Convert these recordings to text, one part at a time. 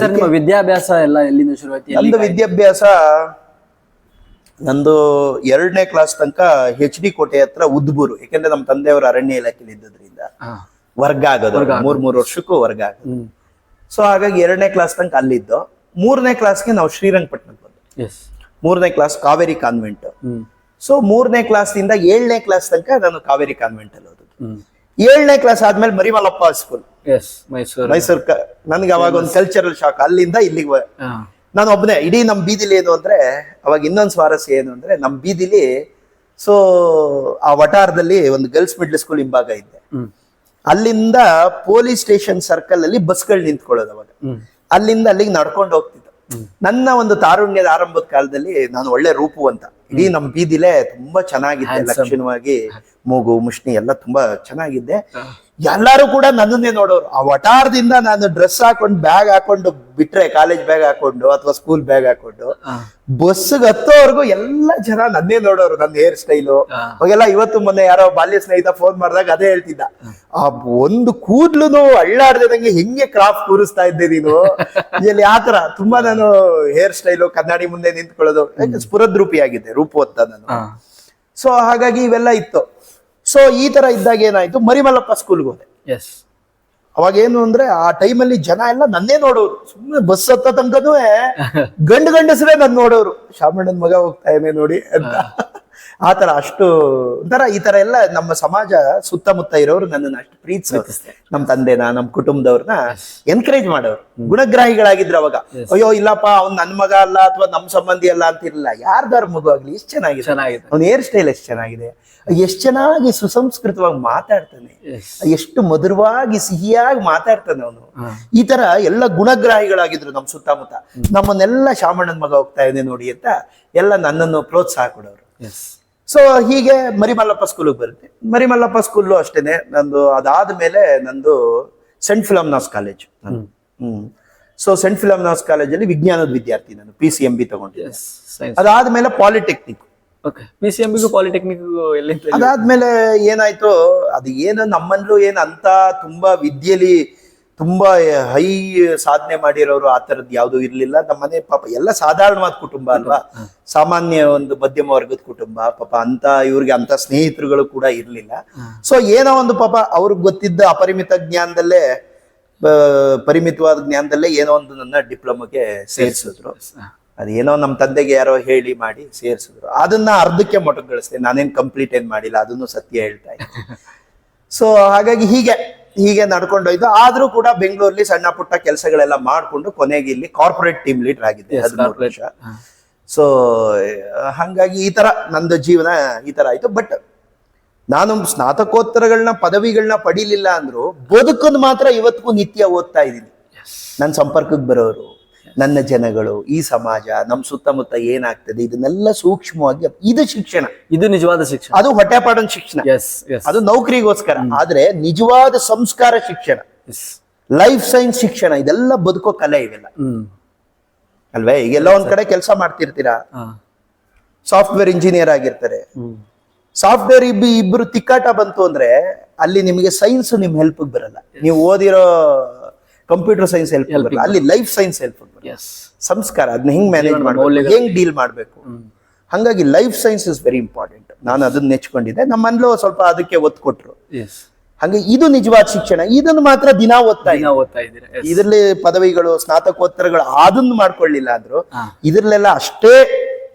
Sir ನಿಮ್ಮ ವಿದ್ಯಾಭ್ಯಾಸ ಎಲ್ಲ ಎಲ್ಲಿಂದ ಶುರುವಾಯ್ತು? ನಂದು ವಿದ್ಯಾಭ್ಯಾಸ ನಂದು 2ನೇ ಕ್ಲಾಸ್ ತನಕ HD ಕೋಟೆ ಹತ್ರ ಉದ್ಬೂರು. ಯಾಕಂದ್ರೆ ನಮ್ಮ ತಂದೆಯವರು ಅರಣ್ಯ ಇಲಾಖೆಯಲ್ಲಿ ಇದ್ದದ್ರಿಂದ ವರ್ಗ ಆಗೋದು 3 ವರ್ಷಕ್ಕೂ ವರ್ಗ ಆಗೋದು. ಸೊ ಹಾಗಾಗಿ 2ನೇ ಕ್ಲಾಸ್ ತನಕ ಅಲ್ಲಿದ್ದು. 3ನೇ ಕ್ಲಾಸ್ಗೆ ನಾವು ಶ್ರೀರಂಗಪಟ್ಟಣಕ್ಕೆ ಬಂದು. 3ನೇ ಕ್ಲಾಸ್ ಕಾವೇರಿ ಕಾನ್ವೆಂಟ್. ಸೊ 3ನೇ ಕ್ಲಾಸ್ ಇಂದ 7ನೇ ಕ್ಲಾಸ್ ತನಕ ನಾನು ಕಾವೇರಿ ಕಾನ್ವೆಂಟ್ ಅಲ್ಲಿ ಓದಿದ್ದು. 7ನೇ ಕ್ಲಾಸ್ ಆದ್ಮೇಲೆ ಮರಿಮಲ್ಲಪ್ಪ ಸ್ಕೂಲ್ ಮೈಸೂರು. ನನ್ಗೆ ಅವಾಗ ಒಂದು ಕಲ್ಚರಲ್ ಶಾಕ್. ಅಲ್ಲಿಂದ ಇಲ್ಲಿಗೆ ನಾನು ಒಬ್ಬನೇ ಇಡೀ ನಮ್ಮ ಬೀದಿಲಿ. ಏನು ಅಂದ್ರೆ ಅವಾಗ ಇನ್ನೊಂದು ಸ್ವಾರಸ್ಯ ಏನು ಅಂದ್ರೆ ನಮ್ಮ ಬೀದಿಲಿ ಸೊ ಆ ವಟಾರದಲ್ಲಿ ಒಂದು ಗರ್ಲ್ಸ್ ಮಿಡ್ಲ್ ಸ್ಕೂಲ್ ಹಿಂಭಾಗ ಇದ್ದೆ. ಅಲ್ಲಿಂದ ಪೊಲೀಸ್ ಸ್ಟೇಷನ್ ಸರ್ಕಲ್ ಅಲ್ಲಿ ಬಸ್ಗಳು ನಿಂತ್ಕೊಳ್ಳೋದು. ಅವಾಗ ಅಲ್ಲಿಂದ ಅಲ್ಲಿಗೆ ನಡ್ಕೊಂಡು ಹೋಗ್ತಿದ್ದೆ. ನನ್ನ ಒಂದು ತಾರುಣ್ಯದ ಆರಂಭದ ಕಾಲದಲ್ಲಿ ನಾನು ಒಳ್ಳೆ ರೂಪವಂತ. ಇಡೀ ನಮ್ಮ ಬೀದಿಲೇ ತುಂಬಾ ಚೆನ್ನಾಗಿದ್ದೆ, ಲಕ್ಷಣವಾಗಿ ಮೂಗು ಮುಷ್ಣಿ ಎಲ್ಲ ತುಂಬಾ ಚೆನ್ನಾಗಿದ್ದೆ. ಎಲ್ಲಾರು ಕೂಡ ನನ್ನನ್ನೇ ನೋಡೋರು. ಆ ವಟಾರದಿಂದ ನಾನು ಡ್ರೆಸ್ ಹಾಕೊಂಡು ಬ್ಯಾಗ್ ಹಾಕೊಂಡು ಬಿಟ್ರೆ, ಕಾಲೇಜ್ ಬ್ಯಾಗ್ ಹಾಕೊಂಡು ಅಥವಾ ಸ್ಕೂಲ್ ಬ್ಯಾಗ್ ಹಾಕೊಂಡು ಬಸ್ಗೆ ಹತ್ತೋವರೆಗೂ ಎಲ್ಲ ಜನ ನನ್ನೇ ನೋಡೋರು. ನನ್ನ ಹೇರ್ ಸ್ಟೈಲು ಅವಾಗೆಲ್ಲ. ಇವತ್ತು ಮೊನ್ನೆ ಯಾರೋ ಬಾಲ್ಯ ಸ್ನೇಹಿತ ಫೋನ್ ಮಾಡಿದಾಗ ಅದೇ ಹೇಳ್ತಿದ್ದ, ಆ ಒಂದು ಕೂದ್ಲು ಅಳ್ಳಾಡ್ದಂಗೆ ಹೆಂಗೆ ಕ್ರಾಫ್ಟ್ ಕೂರಿಸ್ತಾ ಇದ್ದೆ ನೀನು ಇಲ್ಲಿ. ಆತರ ತುಂಬಾ ನಾನು ಹೇರ್ ಸ್ಟೈಲು, ಕನ್ನಡಿ ಮುಂದೆ ನಿಂತ್ಕೊಳ್ಳೋದು, ಸ್ಫುರದ್ರೂಪಿಯಾಗಿದ್ದೆ, ರೂಪವತ್ತ ನಾನು. ಸೊ ಹಾಗಾಗಿ ಇವೆಲ್ಲ ಇತ್ತು. ಸೊ ಈ ತರ ಇದ್ದಾಗ ಏನಾಯ್ತು, ಮರಿಮಲ್ಲಪ್ಪ ಸ್ಕೂಲ್ಗೆ ಹೋದೆ. ಅವಾಗ ಏನು ಅಂದ್ರೆ ಆ ಟೈಮಲ್ಲಿ ಜನ ಎಲ್ಲ ನನ್ನೇ ನೋಡೋರು. ಸುಮ್ಮನೆ ಬಸ್ ಹತ್ತ ತನಕನೂ ಗಂಡಸರೇ ನನ್ ನೋಡೋರು. ಶಾಮಣ್ಣನ ಮಗ ಹೋಗ್ತಾ ಇದೆ ನೋಡಿ ಅಂತ. ಆತರ ಅಷ್ಟು ಒಂಥರ ಈ ತರ ಎಲ್ಲ ನಮ್ಮ ಸಮಾಜ ಸುತ್ತಮುತ್ತ ಇರೋರು ನನ್ನನ್ನು ಅಷ್ಟು ಪ್ರೀತಿಸೋರು. ನಮ್ಮ ತಂದೆನ, ನಮ್ಮ ಕುಟುಂಬದವ್ರನ್ನ ಎನ್ಕರೇಜ್ ಮಾಡೋರು. ಗುಣಗ್ರಾಹಿಗಳಾಗಿದ್ರು ಅವಾಗ. ಅಯ್ಯೋ ಇಲ್ಲಪ್ಪ ಅವ್ನ್ ನನ್ ಮಗ ಅಲ್ಲ ಅಥವಾ ನಮ್ ಸಂಬಂಧಿ ಅಲ್ಲ ಅಂತಿರ್ಲಿಲ್ಲ. ಯಾರ್ದಾರ ಮಗು ಆಗ್ಲಿ ಎಷ್ಟು ಚೆನ್ನಾಗಿದೆ, ಅವ್ನ ಹೇರ್ ಸ್ಟೈಲ್ ಎಷ್ಟು ಚೆನ್ನಾಗಿದೆ, ಎಷ್ಟು ಚೆನ್ನಾಗಿ ಸುಸಂಸ್ಕೃತವಾಗಿ ಮಾತಾಡ್ತಾನೆ, ಎಷ್ಟು ಮಧುರವಾಗಿ ಸಿಹಿಯಾಗಿ ಮಾತಾಡ್ತಾನೆ ಅವನು. ಈ ತರ ಎಲ್ಲ ಗುಣಗ್ರಾಹಿಗಳಾಗಿದ್ರು ನಮ್ಮ ಸುತ್ತಮುತ್ತ. ನಮ್ಮನ್ನೆಲ್ಲ ಶಾಮಣ್ಣನ ಮಗ ಹೋಗ್ತಾ ಇದೆ ನೋಡಿ ಅಂತ ಎಲ್ಲ ನನ್ನನ್ನು ಪ್ರೋತ್ಸಾಹ ಕೊಡೋರು. ಸೊ ಹೀಗೆ ಮರಿಮಲ್ಲಪ್ಪ ಸ್ಕೂಲಿಗೆ ಬರುತ್ತೆ. ಮರಿಮಲ್ಲಪ್ಪ ಸ್ಕೂಲು ಅಷ್ಟೇನೆ. ನಂದು ಅದಾದ್ಮೇಲೆ ನಂದು ಸೆಂಟ್ ಫಿಲಮ್ನಾಸ್ ಕಾಲೇಜ್. ಸೊ ಸೆಂಟ್ ಫಿಲಮ್ನಾಸ್ ಕಾಲೇಜಲ್ಲಿ ವಿಜ್ಞಾನದ ವಿದ್ಯಾರ್ಥಿ ನಾನು. PCMB ತಗೊಂಡಿದ್ದೆ. ಅದಾದ್ಮೇಲೆ ಪಾಲಿಟೆಕ್ನಿಕ್. ಪಾಲಿಟೆಕ್ನಿಕ್ ಅದಾದ್ಮೇಲೆ ಏನಾಯ್ತು, ಅದು ಏನು ನಮ್ಮಲ್ಲೂ ಅಂತ ತುಂಬಾ ವಿದ್ಯೆಲಿ ತುಂಬಾ ಹೈ ಸಾಧನೆ ಮಾಡಿರೋರು ಆ ತರದ್ ಯಾವ್ದು ಇರ್ಲಿಲ್ಲ. ನಮ್ಮನೆ ಪಾಪ ಎಲ್ಲ ಸಾಧಾರಣವಾದ ಕುಟುಂಬ ಅಲ್ವಾ, ಸಾಮಾನ್ಯ ಒಂದು ಮಧ್ಯಮ ವರ್ಗದ ಕುಟುಂಬ. ಪಾಪ ಅಂತ ಇವ್ರಿಗೆ ಅಂತ ಸ್ನೇಹಿತರುಗಳು ಕೂಡ ಇರ್ಲಿಲ್ಲ. ಸೊ ಏನೋ ಒಂದು ಪಾಪ ಅವ್ರಿಗೆ ಗೊತ್ತಿದ್ದ ಅಪರಿಮಿತ ಜ್ಞಾನದಲ್ಲೇ, ಪರಿಮಿತವಾದ ಜ್ಞಾನದಲ್ಲೇ ಏನೋ ಒಂದು ನನ್ನ ಡಿಪ್ಲೊಮಾಗೆ ಸೇರಿಸಿದ್ರು. ಅದೇನೋ ನಮ್ಮ ತಂದೆಗೆ ಯಾರೋ ಹೇಳಿ ಮಾಡಿ ಸೇರಿಸಿದ್ರು. ಅದನ್ನ ಅರ್ಧಕ್ಕೆ ಮೊಟಕುಗೊಳಿಸಿದೆ. ನಾನೇನ್ ಕಂಪ್ಲೀಟ್ ಏನ್ ಮಾಡಿಲ್ಲ, ಅದನ್ನು ಸತ್ಯ ಹೇಳ್ತಾ ಇದ್ದೆ. ಸೊ ಹಾಗಾಗಿ ಹೀಗೆ ನಡ್ಕೊಂಡೋಯ್ತು. ಆದ್ರೂ ಕೂಡ ಬೆಂಗಳೂರಲ್ಲಿ ಸಣ್ಣ ಪುಟ್ಟ ಕೆಲಸಗಳೆಲ್ಲ ಮಾಡ್ಕೊಂಡು ಕೊನೆಗೆ ಇಲ್ಲಿ ಕಾರ್ಪೊರೇಟ್ ಟೀಮ್ ಲೀಡರ್ ಆಗಿದ್ದೆ 13 ವರ್ಷ. ಸೊ ಹಂಗಾಗಿ ಈ ತರ ನಂದು ಜೀವನ ಈ ತರ ಆಯ್ತು. ಬಟ್ ನಾನು ಸ್ನಾತಕೋತ್ತರಗಳನ್ನ ಪದವಿಗಳನ್ನ ಪಡೀಲಿಲ್ಲ ಅಂದ್ರು ಬದುಕನ್ನು ಮಾತ್ರ ಇವತ್ತಿಗೂ ನಿತ್ಯ ಓದ್ತಾ ಇದ್ದೀನಿ. ನನ್ನ ಸಂಪರ್ಕಕ್ಕೆ ಬರೋರು, ನನ್ನ ಜನಗಳು, ಈ ಸಮಾಜ, ನಮ್ಮ ಸುತ್ತಮುತ್ತ ಏನಾಗ್ತದೆ ಇದನ್ನೆಲ್ಲ ಸೂಕ್ಷ್ಮವಾಗಿ. ಇದು ಶಿಕ್ಷಣ, ಇದು ನಿಜವಾದ ಶಿಕ್ಷಣ. ಅದು ಹೊಟ್ಟೆಪಾಡನ್ ಶಿಕ್ಷಣ, ಅದು ನೌಕರಿಗೋಸ್ಕರ. ಆದ್ರೆ ನಿಜವಾದ ಸಂಸ್ಕಾರ ಶಿಕ್ಷಣ, ಲೈಫ್ ಸೈನ್ಸ್ ಶಿಕ್ಷಣ, ಇದೆಲ್ಲ ಬದುಕೋ ಕಲೆ ಇವೆಲ್ಲ ಅಲ್ವೇ. ಈಗೆಲ್ಲ ಒಂದ್ ಕಡೆ ಕೆಲಸ ಮಾಡ್ತಿರ್ತೀರಾ, ಸಾಫ್ಟ್ವೇರ್ ಇಂಜಿನಿಯರ್ ಆಗಿರ್ತಾರೆ. ಸಾಫ್ಟ್ವೇರ್ ಇಬ್ರು ತಿಕ್ಕಾಟ ಬಂತು ಅಂದ್ರೆ ಅಲ್ಲಿ ನಿಮಗೆ ಸೈನ್ಸ್ ನಿಮ್ ಹೆಲ್ಪ್ ಬರಲ್ಲ. ನೀವು ಓದಿರೋ ಕಂಪ್ಯೂಟರ್ ಸೈನ್ಸ್ ಹೆಲ್ಪ್ ಬರಲ್ಲ, ಅಲ್ಲಿ ಲೈಫ್ ಸೈನ್ಸ್ ಹೆಲ್ಪ್ ಬರಲ್ಲ. ಸಂಸ್ಕಾರ, ಅದನ್ನ ಹೆಂಗ್ ಮ್ಯಾನೇಜ್ ಮಾಡ್ಬೇಕು, ಹೆಂಗ್ ಡೀಲ್ ಮಾಡ್ಬೇಕು. ಹಂಗಾಗಿ life science is very important. ನಾನು ಅದನ್ನ ನೆಚ್ಕೊಂಡಿದ್ದೆ. ನಮ್ಮಲ್ಲೂ ಸ್ವಲ್ಪ ಅದಕ್ಕೆ ಒತ್ತು ಕೊಟ್ರು. ಹಂಗೆ ಇದು ನಿಜವಾದ ಶಿಕ್ಷಣ. ಇದನ್ನು ಮಾತ್ರ ದಿನ ಓದ್ತಾ ಇದ್ದೀರಾ. ಇದ್ರಲ್ಲಿ ಪದವಿಗಳು, ಸ್ನಾತಕೋತ್ತರಗಳು ಅದನ್ನ ಮಾಡ್ಕೊಳ್ಳಿಲ್ಲ ಅಂದ್ರು ಇದ್ರಲ್ಲೆಲ್ಲ ಅಷ್ಟೇ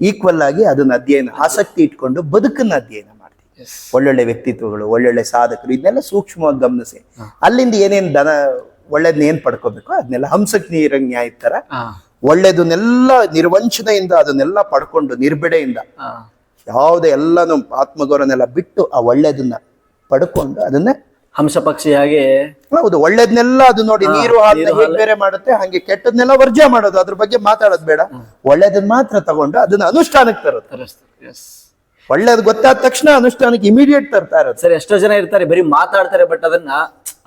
ಈಕ್ವಲ್ ಆಗಿ ಅದನ್ನ ಅಧ್ಯಯನ, ಆಸಕ್ತಿ ಇಟ್ಕೊಂಡು ಬದುಕನ್ನ ಅಧ್ಯಯನ ಮಾಡ್ತೀವಿ. ಒಳ್ಳೊಳ್ಳೆ ವ್ಯಕ್ತಿತ್ವಗಳು, ಒಳ್ಳೊಳ್ಳೆ ಸಾಧಕರು, ಇದನ್ನೆಲ್ಲ ಸೂಕ್ಷ್ಮವಾಗಿ ಗಮನಿಸಿ ಅಲ್ಲಿಂದ ಏನೇನ್ ಒಳ್ಳೇದನ್ನ ಏನ್ ಪಡ್ಕೋಬೇಕು ಅದನ್ನೆಲ್ಲ ಹಂಸಕ್ ನೀರಂಗ್ ನ್ಯಾಯ ತರ ಒಳ್ಳೇದನ್ನೆಲ್ಲ ನಿರ್ವಂಚನೆಯಿಂದ ಅದನ್ನೆಲ್ಲ ಪಡ್ಕೊಂಡು ನಿರ್ಬಿಡೆಯಿಂದ ಯಾವುದೇ ಎಲ್ಲಾನು ಆತ್ಮಗೌರವನೆಲ್ಲ ಬಿಟ್ಟು ಆ ಒಳ್ಳೇದನ್ನ ಪಡ್ಕೊಂಡು ಅದನ್ನ ಹಂಸ ಪಕ್ಷಿಯಾಗಿ. ಹೌದು, ಒಳ್ಳೇದನ್ನೆಲ್ಲ ಅದು ನೋಡಿ ನೀರು ಹೇಗೆ ಬೇರೆ ಮಾಡುತ್ತೆ ಹಂಗೆ ಕೆಟ್ಟದ್ನೆಲ್ಲ ವರ್ಜ ಮಾಡೋದು. ಅದ್ರ ಬಗ್ಗೆ ಮಾತಾಡೋದು ಬೇಡ, ಒಳ್ಳೇದನ್ನ ಮಾತ್ರ ತಗೊಂಡು ಅದನ್ನ ಅನುಷ್ಠಾನಕ್ಕೆ ತರೋದು. ಒಳ್ಳೇದು ಗೊತ್ತಾದ ತಕ್ಷಣ ಅನುಷ್ಠಾನಕ್ಕೆ ಇಮಿಡಿಯೇಟ್ ತರ್ತಾ ಇರೋದು. ಸರಿ, ಎಷ್ಟೋ ಜನ ಇರ್ತಾರೆ ಬರೀ ಮಾತಾಡ್ತಾರೆ ಬಟ್ ಅದನ್ನ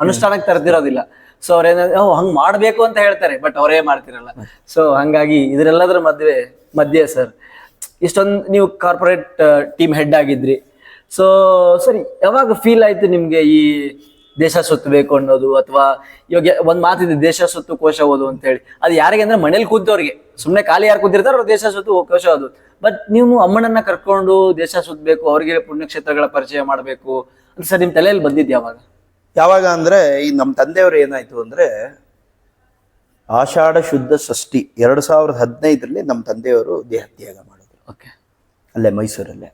ಅನುಷ್ಠಾನಕ್ಕೆ ತರ್ತಿರೋದಿಲ್ಲ. ಸೊ ಅವ್ರೇನ ಹಂಗ್ ಮಾಡ್ಬೇಕು ಅಂತ ಹೇಳ್ತಾರೆ ಬಟ್ ಅವರೇ ಮಾಡ್ತಿರಲ್ಲ. ಸೊ ಹಂಗಾಗಿ ಇದ್ರೆಲ್ಲದ್ರ ಮಧ್ಯೆ ಸರ್ ಇಷ್ಟೊಂದು ನೀವು ಕಾರ್ಪೊರೇಟ್ ಟೀಮ್ ಹೆಡ್ ಆಗಿದ್ರಿ. ಸೊ ಸರಿ, ಯಾವಾಗ ಫೀಲ್ ಆಯ್ತು ನಿಮ್ಗೆ ಈ ದೇಶ ಸುತ್ತಬೇಕು ಅನ್ನೋದು, ಅಥವಾ ಇವಾಗ ಒಂದ್ ಮಾತಿದೆ ದೇಶ ಸುತ್ತು ಕೋಶ ಓದು ಅಂತ ಹೇಳಿ. ಅದು ಯಾರಿಗೆ ಅಂದ್ರೆ ಮನೇಲಿ ಕೂತವ್ರಿಗೆ, ಸುಮ್ನೆ ಖಾಲಿ ಯಾರು ಕೂತಿರ್ತಾರೋ ಅವ್ರು ದೇಶ ಸುತ್ತು ಕೋಶ ಓದು. ಬಟ್ ನೀವು ಅಮ್ಮನನ್ನ ಕರ್ಕೊಂಡು ದೇಶ ಸುತ್ತಬೇಕು, ಅವ್ರಿಗೆ ಪುಣ್ಯಕ್ಷೇತ್ರಗಳ ಪರಿಚಯ ಮಾಡ್ಬೇಕು ಅಂತ ಸರ್ ನಿಮ್ ತಲೆಯಲ್ಲಿ ಬಂದಿದ್ ಯಾವಾಗ? ಯಾವಾಗ ಅಂದ್ರೆ ಈ ನಮ್ಮ ತಂದೆಯವರು ಏನಾಯ್ತು ಅಂದ್ರೆ ಆಷಾಢ ಶುದ್ಧ ಷಷ್ಠಿ 2015ರಲ್ಲಿ ನಮ್ಮ ತಂದೆಯವರು ದೇಹತ್ಯಾಗ ಮಾಡಿದ್ರು. ಓಕೆ. ಅಲ್ಲೇ ಮೈಸೂರಲ್ಲೇ.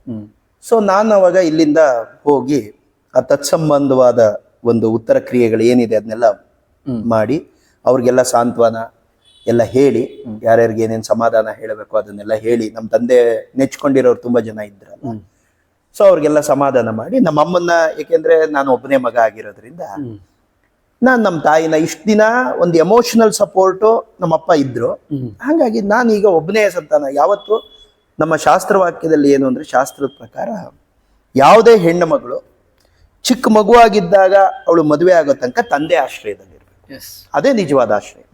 ಸೊ ನಾನು ಅವಾಗ ಇಲ್ಲಿಂದ ಹೋಗಿ ಆ ತತ್ಸಂಬಂಧವಾದ ಒಂದು ಉತ್ತರ ಕ್ರಿಯೆಗಳು ಏನಿದೆ ಅದನ್ನೆಲ್ಲ ಮಾಡಿ ಅವ್ರಿಗೆಲ್ಲ ಸಾಂತ್ವನ ಎಲ್ಲ ಹೇಳಿ, ಯಾರ್ಯಾರಿಗೆ ಏನೇನು ಸಮಾಧಾನ ಹೇಳಬೇಕು ಅದನ್ನೆಲ್ಲ ಹೇಳಿ, ನಮ್ಮ ತಂದೆ ನೆಚ್ಕೊಂಡಿರೋರು ತುಂಬಾ ಜನ ಇದ್ರಲ್ಲ, ಸೊ ಅವ್ರಿಗೆಲ್ಲ ಸಮಾಧಾನ ಮಾಡಿ ನಮ್ಮ ಅಮ್ಮನ್ನ, ಏಕೆಂದ್ರೆ ನಾನು ಒಬ್ಬನೇ ಮಗ ಆಗಿರೋದ್ರಿಂದ ನಾನು ನಮ್ಮ ತಾಯಿನ ಇಷ್ಟು ದಿನ ಒಂದು ಎಮೋಷನಲ್ ಸಪೋರ್ಟು ನಮ್ಮಪ್ಪ ಇದ್ರು. ಹಾಗಾಗಿ ನಾನೀಗ ಒಬ್ಬನೇ ಸಂತಾನ. ಯಾವತ್ತು ನಮ್ಮ ಶಾಸ್ತ್ರವಾಕ್ಯದಲ್ಲಿ ಏನು ಅಂದ್ರೆ, ಶಾಸ್ತ್ರದ ಪ್ರಕಾರ ಯಾವುದೇ ಹೆಣ್ಣು ಮಗಳು ಚಿಕ್ಕ ಮಗುವಾಗಿದ್ದಾಗ ಅವಳು ಮದುವೆ ಆಗೋ ತನಕ ತಂದೆ ಆಶ್ರಯದಲ್ಲಿರ್ಬೇಕು. ಅದೇ ನಿಜವಾದ ಆಶ್ರಯ.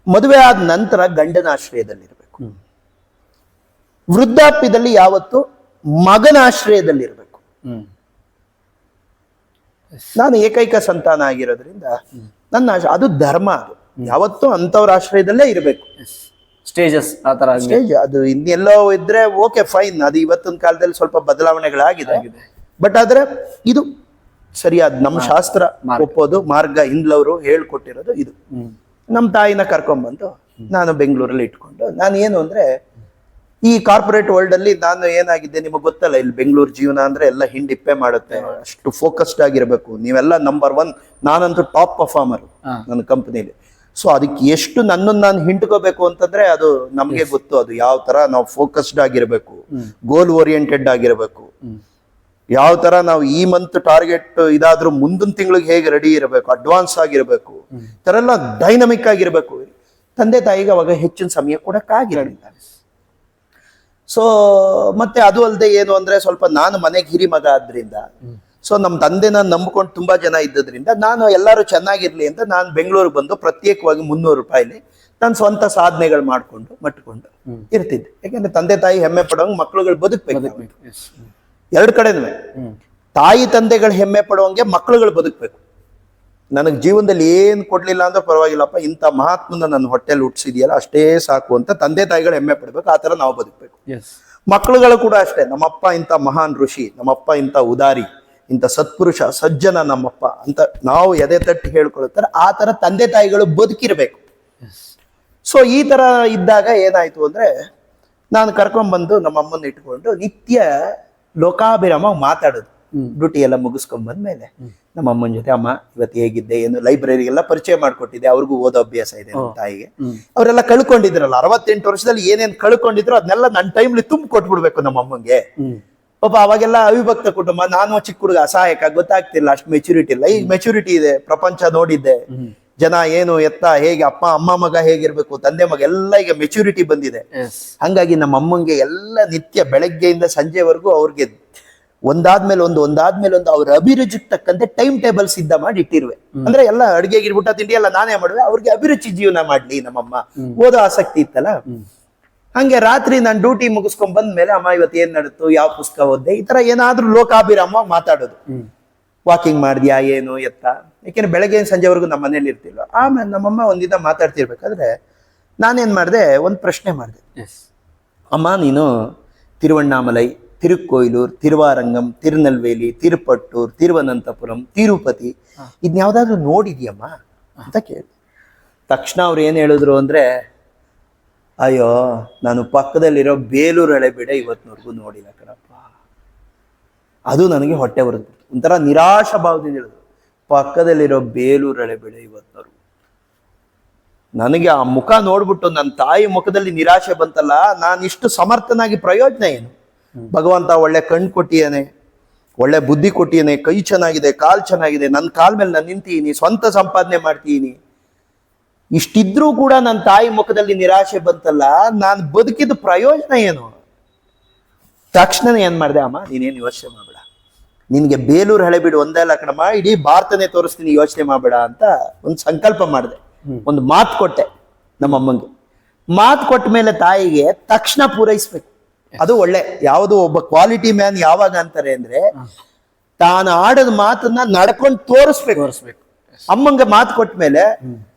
ಮದುವೆ ಆದ ನಂತರ ಗಂಡನ ಆಶ್ರಯದಲ್ಲಿರ್ಬೇಕು. ವೃದ್ಧಾಪ್ಯದಲ್ಲಿ ಯಾವತ್ತು ಮಗನ ಆಶ್ರಯದಲ್ಲಿರ್ಬೇಕು. ನಾನು ಏಕೈಕ ಸಂತಾನ ಆಗಿರೋದ್ರಿಂದ ನನ್ನ ಅದು ಧರ್ಮ. ಅದು ಯಾವತ್ತೂ ಅಂತವ್ರ ಆಶ್ರಯದಲ್ಲೇ ಇರಬೇಕು. ಸ್ಟೇಜಸ್ ಆ ತರ ಸ್ಟೇಜ್ ಅದು ಇನ್ನೆಲ್ಲೋ ಇದ್ರೆ ಓಕೆ ಫೈನ್, ಅದು ಇವತ್ತಿನ ಕಾಲದಲ್ಲಿ ಸ್ವಲ್ಪ ಬದಲಾವಣೆಗಳಾಗಿದೆ. ಬಟ್ ಆದ್ರೆ ಇದು ಸರಿಯಾದ ನಮ್ಮ ಶಾಸ್ತ್ರ ಒಪ್ಪೋದು ಮಾರ್ಗ. ಹಿಂದ್ಲವರು ಹೇಳ್ಕೊಟ್ಟಿರೋದು ಇದು. ನಮ್ಮ ತಾಯಿನ ಕರ್ಕೊಂಡ್ಬಂದು ನಾನು ಬೆಂಗಳೂರಲ್ಲಿ ಇಟ್ಕೊಂಡು, ನಾನು ಏನು ಅಂದ್ರೆ ಈ ಕಾರ್ಪೊರೇಟ್ ವರ್ಲ್ಡ್ ಅಲ್ಲಿ ನಾನು ಏನಾಗಿದ್ದೆ ನಿಮಗೆ ಗೊತ್ತಲ್ಲ, ಇಲ್ಲಿ ಬೆಂಗಳೂರು ಜೀವನ ಅಂದ್ರೆ ಎಲ್ಲ ಹಿಂಡಿಪ್ಪೆ ಮಾಡುತ್ತೆ. ಅಷ್ಟು ಫೋಕಸ್ಡ್ ಆಗಿರ್ಬೇಕು ನೀವೆಲ್ಲ. ನಂಬರ್ 1 ನಾನಂತೂ ಟಾಪ್ ಪರ್ಫಾರ್ಮರ್ ನನ್ನ ಕಂಪನಿಲಿ. ಸೊ ಅದಕ್ಕೆ ಎಷ್ಟು ನನ್ನನ್ನು ನಾನು ಹಿಂಡ್ಕೋಬೇಕು ಅಂತಂದ್ರೆ ಅದು ನಮ್ಗೆ ಗೊತ್ತು. ಅದು ಯಾವ ತರ ನಾವು ಫೋಕಸ್ಡ್ ಆಗಿರ್ಬೇಕು, ಗೋಲ್ ಓರಿಯೆಂಟೆಡ್ ಆಗಿರ್ಬೇಕು, ಯಾವ ತರ ನಾವು ಈ ಮಂತ್ ಟಾರ್ಗೆಟ್ ಇದಾದ್ರೂ ಮುಂದಿನ ತಿಂಗಳಿಗೆ ಹೇಗೆ ರೆಡಿ ಇರಬೇಕು, ಅಡ್ವಾನ್ಸ್ ಆಗಿರ್ಬೇಕು, ತರ ಎಲ್ಲ ಡೈನಮಿಕ್ ಆಗಿರ್ಬೇಕು. ತಂದೆ ತಾಯಿಗೆ ಅವಾಗ ಹೆಚ್ಚಿನ ಸಮಯ ಕೊಡಕ್ಕಾಗಿರಲಿಲ್ಲ. ಸೊ ಮತ್ತೆ ಅದು ಅಲ್ಲದೆ ಏನು ಅಂದ್ರೆ, ಸ್ವಲ್ಪ ನಾನು ಮನೆಗೆ ಹಿರಿ ಮಗ ಆದ್ರಿಂದ, ಸೊ ನಮ್ಮ ತಂದೆನ ನಂಬ್ಕೊಂಡು ತುಂಬಾ ಜನ ಇದ್ದದ್ರಿಂದ ನಾನು ಎಲ್ಲರೂ ಚೆನ್ನಾಗಿರ್ಲಿ ಅಂತ ನಾನು ಬೆಂಗಳೂರಿಗೆ ಬಂದು ಪ್ರತ್ಯೇಕವಾಗಿ 300 ರೂಪಾಯಿಲಿ ನಾನು ಸ್ವಂತ ಸಾಧನೆಗಳು ಮಟ್ಕೊಂಡು ಇರ್ತಿದ್ದೆ. ಯಾಕಂದ್ರೆ ತಂದೆ ತಾಯಿ ಹೆಮ್ಮೆ ಪಡೋಂಗ್ ಮಕ್ಳುಗಳು ಬದುಕ್ಬೇಕು. ಎರಡು ಕಡೆನೂ ತಾಯಿ ತಂದೆಗಳು ಹೆಮ್ಮೆ ಪಡುವಂಗೆ ಮಕ್ಳುಗಳು ಬದುಕ್ಬೇಕು. ನನಗೆ ಜೀವನದಲ್ಲಿ ಏನ್ ಕೊಡ್ಲಿಲ್ಲ ಅಂದ್ರೆ ಪರವಾಗಿಲ್ಲಪ್ಪ, ಇಂಥ ಮಹಾತ್ಮನ ನನ್ನ ಹೊಟ್ಟೆಲಿ ಹುಟ್ಟಿಸಿದ್ಯಲ್ಲ ಅಷ್ಟೇ ಸಾಕು ಅಂತ ತಂದೆ ತಾಯಿಗಳು ಹೆಮ್ಮೆ ಪಡ್ಬೇಕು. ಆ ತರ ನಾವು ಬದುಕ್ಬೇಕು. ಮಕ್ಳುಗಳು ಕೂಡ ಅಷ್ಟೇ, ನಮ್ಮಪ್ಪ ಇಂಥ ಮಹಾನ್ ಋಷಿ, ನಮ್ಮಪ್ಪ ಇಂಥ ಉದಾರಿ, ಇಂಥ ಸತ್ಪುರುಷ ಸಜ್ಜನ ನಮ್ಮಪ್ಪ ಅಂತ ನಾವು ಎದೆ ತಟ್ಟಿ ಹೇಳ್ಕೊಳ್ತಾರೆ. ಆ ತರ ತಂದೆ ತಾಯಿಗಳು ಬದುಕಿರ್ಬೇಕು. ಸೊ ಈ ತರ ಇದ್ದಾಗ ಏನಾಯ್ತು ಅಂದ್ರೆ, ನಾನು ಕರ್ಕೊಂಡ್ಬಂದು ನಮ್ಮ ಅಮ್ಮನ್ನ ಇಟ್ಕೊಂಡು ನಿತ್ಯ ಲೋಕಾಭಿರಾಮ ಮಾತಾಡೋದು. ಡ್ಯೂಟಿ ಎಲ್ಲ ಮುಗಿಸ್ಕೊಂಡ್ ಬಂದ್ಮೇಲೆ ನಮ್ಮ ಅಮ್ಮನ ಜೊತೆ, ಅಮ್ಮ ಇವತ್ತು ಹೇಗಿದ್ದೆ ಏನು, ಲೈಬ್ರರಿಗೆಲ್ಲ ಪರಿಚಯ ಮಾಡ್ಕೊಟ್ಟಿದ್ದೆ. ಅವ್ರಿಗೂ ಓದೋ ಅಭ್ಯಾಸ ಇದೆ ನಮ್ಮ ತಾಯಿಗೆ. ಅವರೆಲ್ಲ ಕಳ್ಕೊಂಡಿದ್ರಲ್ಲ 68 ವರ್ಷದಲ್ಲಿ ಏನೇನ್ ಕಳ್ಕೊಂಡಿದ್ರು ಅದನ್ನೆಲ್ಲ ನನ್ನ ಟೈಮ್ಲಿ ತುಂಬ ಕೊಟ್ಬಿಡ್ಬೇಕು ನಮ್ಮ ಅಮ್ಮಂಗೆ. ಪಾಪ ಅವಾಗೆಲ್ಲ ಅವಿಭಕ್ತ ಕುಟುಂಬ, ನಾನು ಚಿಕ್ಕ ಹುಡುಗ ಅಸಹಾಯಕ, ಗೊತ್ತಾಗ್ತಿಲ್ಲ, ಅಷ್ಟು ಮೆಚುರಿಟಿ ಇಲ್ಲ. ಈಗ ಮೆಚುರಿಟಿ ಇದೆ, ಪ್ರಪಂಚ ನೋಡಿದ್ದೆ, ಜನ ಏನು ಎತ್ತ ಹೇಗೆ, ಅಪ್ಪ ಅಮ್ಮ ಮಗ ಹೇಗಿರ್ಬೇಕು, ತಂದೆ ಮಗ ಎಲ್ಲ ಈಗ ಮೆಚುರಿಟಿ ಬಂದಿದೆ. ಹಂಗಾಗಿ ನಮ್ಮ ಅಮ್ಮಂಗೆ ಎಲ್ಲ ನಿತ್ಯ ಬೆಳಗ್ಗೆಯಿಂದ ಸಂಜೆವರೆಗೂ ಅವ್ರಿಗೆ ಒಂದಾದ್ಮೇಲೆ ಒಂದು ಅವ್ರ ಅಭಿರುಚಿಗೆ ತಕ್ಕಂತೆ ಟೈಮ್ ಟೇಬಲ್ ಸಿದ್ಧ ಮಾಡಿ ಇಟ್ಟಿರುವೆ. ಅಂದ್ರೆ ಎಲ್ಲ ಅಡುಗೆಗೆ ಊಟ ತಿಂಡಿ ಎಲ್ಲ ನಾನೇ ಮಾಡುವೆ. ಅವ್ರಿಗೆ ಅಭಿರುಚಿ ಜೀವನ ಮಾಡ್ಲಿ. ನಮ್ಮಮ್ಮ ಓದೋ ಆಸಕ್ತಿ ಇತ್ತಲ್ಲ, ಹಂಗೆ ರಾತ್ರಿ ನಾನು ಡ್ಯೂಟಿ ಮುಗಿಸ್ಕೊಂಡ್ ಬಂದ್ಮೇಲೆ, ಅಮ್ಮ ಇವತ್ತು ಏನ್ ನಡೀತು, ಯಾವ ಪುಸ್ತಕ ಓದ್ದೆ, ಈ ತರ ಏನಾದ್ರೂ ಲೋಕಾಭಿರಾಮ ಮಾತಾಡೋದು. ವಾಕಿಂಗ್ ಮಾಡಿದ್ಯಾ ಏನು ಎತ್ತ, ಯಾಕೆಂದ್ರೆ ಬೆಳಗ್ಗೆ ಸಂಜೆವರೆಗೂ ನಮ್ಮ ಮನೇಲಿ ಇರ್ತಿಲ್ವ. ಆಮೇಲೆ ನಮ್ಮಮ್ಮ ಒಂದಿನ ಮಾತಾಡ್ತಿರ್ಬೇಕಾದ್ರೆ ನಾನೇನ್ ಮಾಡಿದೆ, ಒಂದು ಪ್ರಶ್ನೆ ಮಾಡಿದೆ. ಅಮ್ಮ ನೀನು ತಿರುವಣ್ಣಾಮಲೈ, ತಿರುಕ್ಕೋಯಿಲೂರ್, ತಿರುವಾರಂಗಂ, ತಿರುನಲ್ವೇಲಿ, ತಿರುಪಟ್ಟೂರ್, ತಿರುವನಂತಪುರಂ, ತಿರುಪತಿ ಇದ್ನ್ಯಾವ್ದಾದ್ರು ನೋಡಿದ್ಯಮ್ಮ ಅಂತ ಕೇಳಿದೆ. ತಕ್ಷಣ ಅವ್ರು ಏನ್ ಹೇಳಿದ್ರು ಅಂದ್ರೆ, ಅಯ್ಯೋ ನಾನು ಪಕ್ಕದಲ್ಲಿರೋ ಬೇಲೂರು ಹಳೆಬೀಡು ಇವತ್ತಿನವರೆಗೂ ನೋಡಿಲ್ಲ ಕಣಪ್ಪ. ಅದು ನನಗೆ ಹೊಟ್ಟೆ ಹೊರದ್ಬಿಡ್ತು. ಒಂಥರ ನಿರಾಶ ಭಾವದಿಂದ ಹೇಳಿದ್ರು, ಪಕ್ಕದಲ್ಲಿರೋ ಬೇಲೂರು ಹಳೆಬೀಡು ಇವತ್ತಿನವರೆಗೂ. ನನಗೆ ಆ ಮುಖ ನೋಡ್ಬಿಟ್ಟು ನನ್ನ ತಾಯಿ ಮುಖದಲ್ಲಿ ನಿರಾಶೆ ಬಂತಲ್ಲ, ನಾನು ಇಷ್ಟು ಸಮರ್ಥನಾಗಿ ಪ್ರಯೋಜನ ಏನು? ಭಗವಂತ ಒಳ್ಳೆ ಕಣ್ಣು ಕೊಟ್ಟಿಯಾನೆ, ಒಳ್ಳೆ ಬುದ್ಧಿ ಕೊಟ್ಟಿಯಾನೆ, ಕೈ ಚೆನ್ನಾಗಿದೆ, ಕಾಲ್ ಚೆನ್ನಾಗಿದೆ, ನನ್ನ ಕಾಲ್ ಮೇಲೆ ನಾನು ನಿಂತೀನಿ, ಸ್ವಂತ ಸಂಪಾದನೆ ಮಾಡ್ತೀನಿ. ಇಷ್ಟಿದ್ರೂ ಕೂಡ ನನ್ನ ತಾಯಿ ಮುಖದಲ್ಲಿ ನಿರಾಶೆ ಬಂತಲ್ಲ, ನಾನು ಬದುಕಿದ ಪ್ರಯೋಜನ ಏನು? ತಕ್ಷಣ ಏನ್ ಮಾಡಿದೆ, ಅಮ್ಮ ನೀನೇನು ಯೋಚನೆ ಮಾಡಬೇಡ, ನಿನ್ಗೆ ಬೇಲೂರು ಹಳೆಬೀಡು ಒಂದೇ ಅಲ್ಲ ಕಣಮ್ಮ, ಇಡೀ ಭಾರತನೇ ತೋರಿಸ್ತೀನಿ, ಯೋಚನೆ ಮಾಡಬೇಡ ಅಂತ ಒಂದು ಸಂಕಲ್ಪ ಮಾಡಿದೆ. ಒಂದು ಮಾತು ಕೊಟ್ಟೆ ನಮ್ಮಮ್ಮಂಗೆ. ಮಾತು ಕೊಟ್ಟ ಮೇಲೆ ತಾಯಿಗೆ ತಕ್ಷಣ ಪೂರೈಸ್ಬೇಕು. ಅದು ಒಳ್ಳೆ ಯಾವುದು ಒಬ್ಬ ಕ್ವಾಲಿಟಿ ಮ್ಯಾನ್ ಯಾವಾಗ ಅಂತಾರೆ ಅಂದ್ರೆ, ತಾನು ಆಡದ ಮಾತನ್ನ ನಡ್ಕೊಂಡು ತೋರಿಸ್ಬೇಕು. ಅಮ್ಮಂಗೆ ಮಾತು ಕೊಟ್ಟ ಮೇಲೆ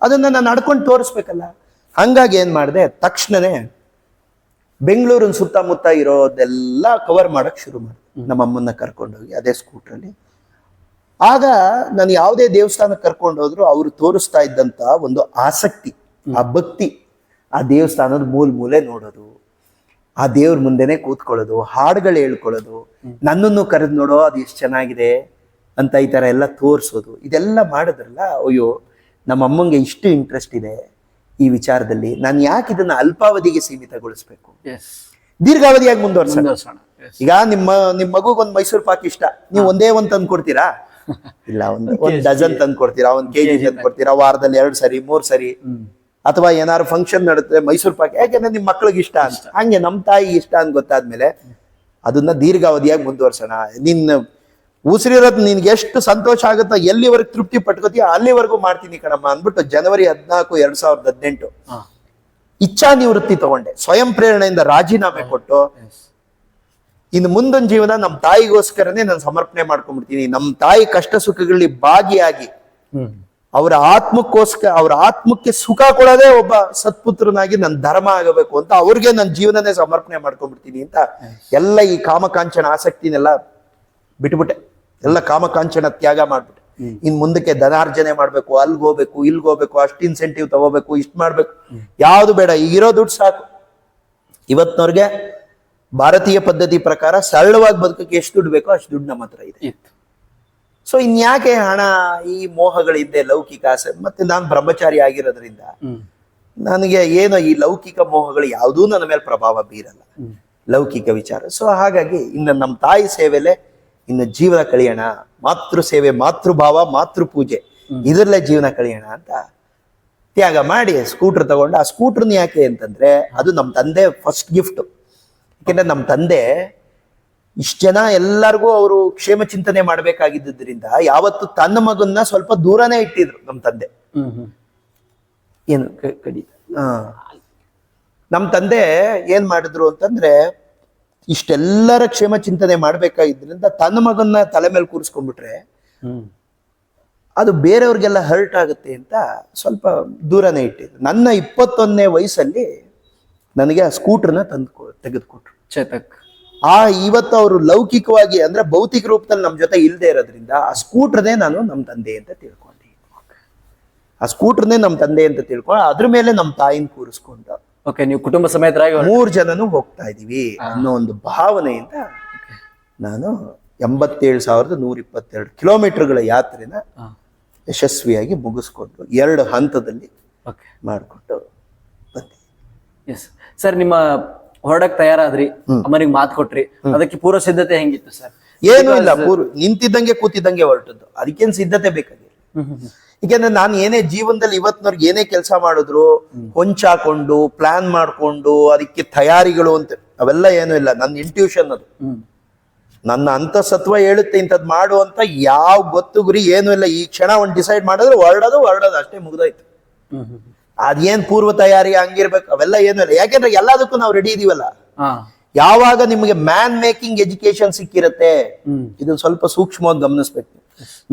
ಅದನ್ನ ನಾನು ನಡ್ಕೊಂಡು ತೋರಿಸ್ಬೇಕಲ್ಲ. ಹಂಗಾಗಿ ಏನ್ ಮಾಡಿದೆ, ತಕ್ಷಣನೇ ಬೆಂಗಳೂರಿನ ಸುತ್ತಮುತ್ತ ಇರೋದೆಲ್ಲ ಕವರ್ ಮಾಡಕ್ ಶುರು ಮಾಡಿದೆ. ನಮ್ಮ ಅಮ್ಮನ್ನ ಕರ್ಕೊಂಡೋಗಿ ಅದೇ ಸ್ಕೂಟ್ರಲ್ಲಿ. ಆಗ ನಾನು ಯಾವುದೇ ದೇವಸ್ಥಾನಕ್ಕೆ ಕರ್ಕೊಂಡು ಹೋದ್ರು ಅವ್ರು ತೋರಿಸ್ತಾ ಇದ್ದಂತ ಒಂದು ಆಸಕ್ತಿ, ಆ ಭಕ್ತಿ, ಆ ದೇವಸ್ಥಾನದ ಮೂಲೆ ನೋಡೋದು, ಆ ದೇವ್ರ ಮುಂದೆನೆ ಕೂತ್ಕೊಳ್ಳೋದು, ಹಾಡುಗಳು ಹೇಳ್ಕೊಳ್ಳೋದು, ನನ್ನನ್ನು ಕರೆದು ನೋಡೋ ಅದು ಎಷ್ಟು ಚೆನ್ನಾಗಿದೆ ಅಂತ ಈ ತರ ಎಲ್ಲ ತೋರಿಸೋದು, ಇದೆಲ್ಲ ಮಾಡಿದ್ರಲ್ಲ, ಅಯ್ಯೋ ನಮ್ಮ ಅಮ್ಮಂಗೆ ಇಷ್ಟು ಇಂಟ್ರೆಸ್ಟ್ ಇದೆ ಈ ವಿಚಾರದಲ್ಲಿ, ನಾನು ಯಾಕೆ ಇದನ್ನ ಅಲ್ಪಾವಧಿಗೆ ಸೀಮಿತಗೊಳಿಸ್ಬೇಕು, ದೀರ್ಘಾವಧಿಯಾಗಿ ಮುಂದುವರ್ಸೋಣ. ಈಗ ನಿಮ್ಮ ಮಗುಗೊಂದು ಮೈಸೂರು ಪಾಕ್ ಇಷ್ಟ, ನೀವು ಒಂದೇ ಒಂದ್ ತಂದು ಕೊಡ್ತೀರಾ? ಇಲ್ಲ, ಒಂದ್ ಡಜನ್ ತಂದು ಕೊಡ್ತೀರಾ, ಒಂದ್ ಕೆಜಿ ತಂದು ಕೊಡ್ತೀರಾ, ವಾರದಲ್ಲಿ 2 ಸರಿ 3 ಸರಿ, ಅಥವಾ ಏನಾದ್ರು ಫಂಕ್ಷನ್ ನಡೆದ್ರೆ ಮೈಸೂರು ಪಾಕ್, ಯಾಕೆಂದ್ರೆ ನಿಮ್ ಮಕ್ಳಿಗೆ ಇಷ್ಟ ಅಂತ. ಹಂಗೆ ನಮ್ ತಾಯಿ ಇಷ್ಟ ಅಂತ ಗೊತ್ತಾದ್ಮೇಲೆ ಅದನ್ನ ದೀರ್ಘಾವಧಿಯಾಗಿ ಮುಂದುವರ್ಸೋಣ. ನಿನ್ನ ಉಸಿರಿರೋದು ನಿನ್ಗೆ ಎಷ್ಟು ಸಂತೋಷ ಆಗುತ್ತೋ, ಎಲ್ಲಿವರೆಗೆ ತೃಪ್ತಿ ಪಟ್ಕೋತೀಯ ಅಲ್ಲಿವರೆಗೂ ಮಾಡ್ತೀನಿ ಕಣಮ್ಮ ಅಂದ್ಬಿಟ್ಟು ಜನವರಿ 14, 2018 ಇಚ್ಛಾ ನಿವೃತ್ತಿ ತಗೊಂಡೆ. ಸ್ವಯಂ ಪ್ರೇರಣೆಯಿಂದ ರಾಜೀನಾಮೆ ಕೊಟ್ಟು ಇನ್ನು ಮುಂದಿನ ಜೀವನ ನಮ್ಮ ತಾಯಿಗೋಸ್ಕರನೇ ನಾನು ಸಮರ್ಪಣೆ ಮಾಡ್ಕೊಂಡ್ಬಿಡ್ತೀನಿ. ನಮ್ಮ ತಾಯಿ ಕಷ್ಟ ಸುಖಗಳಲ್ಲಿ ಭಾಗಿಯಾಗಿ ಅವರ ಆತ್ಮಕ್ಕೋಸ್ಕರ, ಅವ್ರ ಆತ್ಮಕ್ಕೆ ಸುಖ ಕೊಡೋದೇ ಒಬ್ಬ ಸತ್ಪುತ್ರನಾಗಿ ನನ್ನ ಧರ್ಮ ಆಗಬೇಕು ಅಂತ ಅವ್ರಿಗೆ ನನ್ನ ಜೀವನನೇ ಸಮರ್ಪಣೆ ಮಾಡ್ಕೊಂಡ್ಬಿಡ್ತೀನಿ ಅಂತ ಎಲ್ಲ ಈ ಕಾಮಕಾಂಚನ ಆಸಕ್ತಿನೆಲ್ಲ ಬಿಟ್ಬಿಟ್ಟೆ. ಎಲ್ಲ ಕಾಮಕಾಂಚನ ತ್ಯಾಗ ಮಾಡ್ಬಿಟ್ಟೆ. ಇನ್ ಮುಂದಕ್ಕೆ ಧನಾರ್ಜನೆ ಮಾಡ್ಬೇಕು, ಅಲ್ಗೋಗ್ಬೇಕು, ಇಲ್ಗೋಗ್ಬೇಕು, ಅಷ್ಟು ಇನ್ಸೆಂಟಿವ್ ತಗೋಬೇಕು, ಇಷ್ಟು ಮಾಡ್ಬೇಕು, ಯಾವ್ದು ಬೇಡ, ಈಗಿರೋ ದುಡ್ಡು ಸಾಕು. ಇವತ್ತಿನವ್ರಿಗೆ ಭಾರತೀಯ ಪದ್ಧತಿ ಪ್ರಕಾರ ಸರಳವಾಗಿ ಬದುಕಕ್ಕೆ ಎಷ್ಟು ದುಡ್ಡು ಬೇಕೋ ಅಷ್ಟು ದುಡ್ಡು ನಮ್ಮ ಹತ್ರ ಇದೆ. ಸೊ ಇನ್ಯಾಕೆ ಹಣ, ಈ ಮೋಹಗಳಿದ್ದೆ, ಲೌಕಿಕ ಆಸೆ. ಮತ್ತೆ ನಾನು ಬ್ರಹ್ಮಚಾರಿ ಆಗಿರೋದ್ರಿಂದ ನನಗೆ ಏನೋ ಈ ಲೌಕಿಕ ಮೋಹಗಳು ಯಾವುದೂ ನನ್ನ ಮೇಲೆ ಪ್ರಭಾವ ಬೀರಲ್ಲ, ಲೌಕಿಕ ವಿಚಾರ. ಸೊ ಹಾಗಾಗಿ ಇನ್ನು ನಮ್ಮ ತಾಯಿ ಸೇವೆಲೆ ಇನ್ನು ಜೀವನ ಕಳಿಯೋಣ, ಮಾತೃ ಸೇವೆ, ಮಾತೃಭಾವ, ಮಾತೃ ಪೂಜೆ, ಇದರಲ್ಲೇ ಜೀವನ ಕಳಿಯೋಣ ಅಂತ ತ್ಯಾಗ ಮಾಡಿ ಸ್ಕೂಟರ್ ತಗೊಂಡು. ಆ ಸ್ಕೂಟರ್ನ ಯಾಕೆ ಅಂತಂದ್ರೆ ಅದು ನಮ್ಮ ತಂದೆ ಫಸ್ಟ್ ಗಿಫ್ಟ್. ಯಾಕೆಂದ್ರೆ ನಮ್ಮ ತಂದೆ ಇಷ್ಟ ಜನ ಎಲ್ಲರಿಗೂ ಅವರು ಕ್ಷೇಮ ಚಿಂತನೆ ಮಾಡ್ಬೇಕಾಗಿದ್ದರಿಂದ ಯಾವತ್ತು ತನ್ನ ಮಗನ್ನ ಸ್ವಲ್ಪ ದೂರನೇ ಇಟ್ಟಿದ್ರು ನಮ್ಮ ತಂದೆ. ಏನು ಕಡಿ ನಮ್ಮ ತಂದೆ ಏನ್ ಮಾಡಿದ್ರು ಅಂತಂದ್ರೆ ಇಷ್ಟೆಲ್ಲರ ಕ್ಷೇಮ ಚಿಂತನೆ ಮಾಡ್ಬೇಕಾಗಿದ್ರಿಂದ ತನ್ನ ಮಗನ್ನ ತಲೆ ಮೇಲೆ ಕೂರಿಸ್ಕೊಂಡ್ಬಿಟ್ರೆ ಅದು ಬೇರೆಯವ್ರಿಗೆಲ್ಲ ಹರ್ಟ್ ಆಗುತ್ತೆ ಅಂತ ಸ್ವಲ್ಪ ದೂರನೇ ಇಟ್ಟಿದ್ರು. ನನ್ನ 21ನೇ ವಯಸ್ಸಲ್ಲಿ ನನಗೆ ಆ ಸ್ಕೂಟರ್ನ ತೆಗೆದುಕೊಟ್ರು, ಚೇತಕ್. ಇವತ್ತು ಅವರು ಲೌಕಿಕವಾಗಿ ಅಂದ್ರೆ ಭೌತಿಕ ರೂಪದಲ್ಲಿ ನಮ್ಮ ಜೊತೆ ಇಲ್ಲದೆ ಇರೋದ್ರಿಂದ ಆ ಸ್ಕೂಟರ್ನೇ ನಾನು ನಮ್ಮ ತಂದೆ ಅಂತ ತಿಳ್ಕೊಂಡೆ. ಆ ಸ್ಕೂಟರ್ನೇ ನಮ್ಮ ತಂದೆ ಅಂತ ತಿಳ್ಕೊಂಡು ಅದ್ರ ಮೇಲೆ ನಮ್ಮ ತಾಯಿನ ಕೂರಿಸ್ಕೊಂಡು ನೀವು ಕುಟುಂಬ ಸಮೇತರಾಗಿ 3 ಜನನು ಹೋಗ್ತಾ ಇದೀವಿ ಅನ್ನೋ ಒಂದು ಭಾವನೆಯಿಂದ ನಾನು 87,122 ಕಿಲೋಮೀಟರ್ಗಳ ಯಾತ್ರೆನ ಯಶಸ್ವಿಯಾಗಿ ಮುಗಿಸ್ಕೊಂಡು 2 ಹಂತದಲ್ಲಿ ಮಾಡಿಕೊಂಡು ಬಂದೆ. ಎಸ್ ಸರ್, ನಿಮ್ಮ ಹೊರಡಕ್ ತಯಾರಾದ್ರಿ, ಅಮ್ಮನಿಗೆ ಮಾತು ಕೊಟ್ರಿ, ಅದಕ್ಕೆ ಪೂರ್ವ ಸಿದ್ಧತೆ ಹೆಂಗಿತ್ತು ಸರ್? ಏನು ಇಲ್ಲ, ನಿಂತಿದ್ದಂಗೆ ಕೂತಿದ್ದಂಗೆ ಹೊರಟದ್ದು, ಅದಕ್ಕೇನು ಸಿದ್ಧತೆ ಬೇಕಾಗಿಲ್ಲ. ಯಾಕೆಂದ್ರೆ ನಾನು ಏನೇ ಜೀವನದಲ್ಲಿ ಇವತ್ತಿನವ್ರಿಗೆ ಏನೇ ಕೆಲಸ ಮಾಡಿದ್ರು ಹೊಂಚಾಕೊಂಡು ಪ್ಲಾನ್ ಮಾಡ್ಕೊಂಡು ಅದಕ್ಕೆ ತಯಾರಿಗಳು ಅಂತ ಅವೆಲ್ಲ ಏನೂ ಇಲ್ಲ. ನನ್ನ ಇಂಟ್ಯೂಷನ್ ಅದು, ನನ್ನ ಅಂತಸತ್ವ ಹೇಳುತ್ತೆ ಇಂಥದ್ ಮಾಡು ಅಂತ. ಯಾವ ಗೊತ್ತು ಗುರಿ ಏನೂ ಇಲ್ಲ. ಈ ಕ್ಷಣ ಒಂದು ಡಿಸೈಡ್ ಮಾಡಿದ್ರೆ ಹೊರಡೋದು ಅಷ್ಟೇ, ಮುಗ್ದೋಯ್ತು. ಅದೇನ್ ಪೂರ್ವ ತಯಾರಿ ಹಂಗಿರ್ಬೇಕು ಅವೆಲ್ಲ ಏನೂ ಇಲ್ಲ. ಯಾಕೆಂದ್ರೆ ಎಲ್ಲದಕ್ಕೂ ನಾವು ರೆಡಿ ಇದೀವಲ್ಲ. ಯಾವಾಗ ನಿಮಗೆ ಮ್ಯಾನ್ ಮೇಕಿಂಗ್ ಎಜುಕೇಶನ್ ಸಿಕ್ಕಿರತ್ತೆ, ಇದನ್ನ ಸ್ವಲ್ಪ ಸೂಕ್ಷ್ಮವಾಗಿ ಗಮನಿಸ್ಬೇಕು.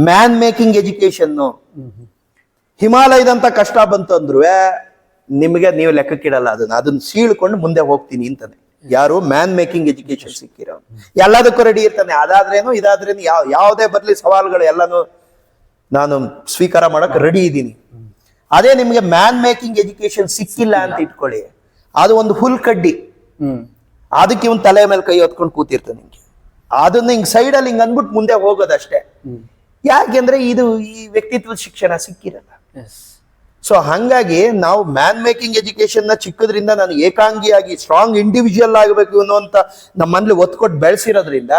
ಮ್ಯಾನ್ ಮೇಕಿಂಗ್ ಎಜುಕೇಶನ್, ಹಿಮಾಲಯದಂತ ಕಷ್ಟ ಬಂತು ಅಂದ್ರು ನಿಮಗೆ ನೀವು ಲೆಕ್ಕಕ್ಕಿಡಲ್ಲ, ಅದನ್ನ ಸೀಳ್ಕೊಂಡು ಮುಂದೆ ಹೋಗ್ತೀನಿ ಅಂತಾನೆ. ಯಾರು ಮ್ಯಾನ್ ಮೇಕಿಂಗ್ ಎಜುಕೇಶನ್ ಸಿಕ್ಕಿರೋ ಎಲ್ಲದಕ್ಕೂ ರೆಡಿ ಇರ್ತಾನೆ. ಅದಾದ್ರೇನು ಇದಾದ್ರೇನು ಯಾವುದೇ ಬರ್ಲಿ ಸವಾಲುಗಳು ಎಲ್ಲಾನು ನಾನು ಸ್ವೀಕಾರ ಮಾಡಕ್ ರೆಡಿ ಇದ್ದೀನಿ. ಅದೇ ನಿಮ್ಗೆ ಮ್ಯಾನ್ ಮೇಕಿಂಗ್ ಎಜುಕೇಶನ್ ಸಿಕ್ಕಿಲ್ಲ ಅಂತ ಇಟ್ಕೊಳ್ಳಿ, ಅದು ಒಂದು ಹುಲ್ ಕಡ್ಡಿ, ಅದಕ್ಕೆ ಇವನ್ ತಲೆ ಮೇಲೆ ಕೈ ಹೊತ್ಕೊಂಡು ಕೂತಿರ್ತಾನೆ. ನಿಮ್ಗೆ ಅದನ್ನ ಹಿಂಗ್ ಸೈಡಲ್ಲಿ ಹಿಂಗ್ ಅಂದ್ಬಿಟ್ಟು ಮುಂದೆ ಹೋಗೋದಷ್ಟೇ. ಯಾಕೆಂದ್ರೆ ಇದು ಈ ವ್ಯಕ್ತಿತ್ವದ ಶಿಕ್ಷಣ ಸಿಕ್ಕಿರಲ್ಲ. ಸೊ ಹಂಗಾಗಿ ನಾವು ಮ್ಯಾನ್ ಮೇಕಿಂಗ್ ಎಜುಕೇಶನ್ ನ ಚಿಕ್ಕದ್ರಿಂದ ನಾನು ಏಕಾಂಗಿಯಾಗಿ ಸ್ಟ್ರಾಂಗ್ ಇಂಡಿವಿಜುವಲ್ ಆಗಬೇಕು ಅನ್ನುವಂತ ನಮ್ಮಲ್ಲಿ ಒತ್ಕೊಟ್ಟು ಬೆಳೆಸಿರೋದ್ರಿಂದ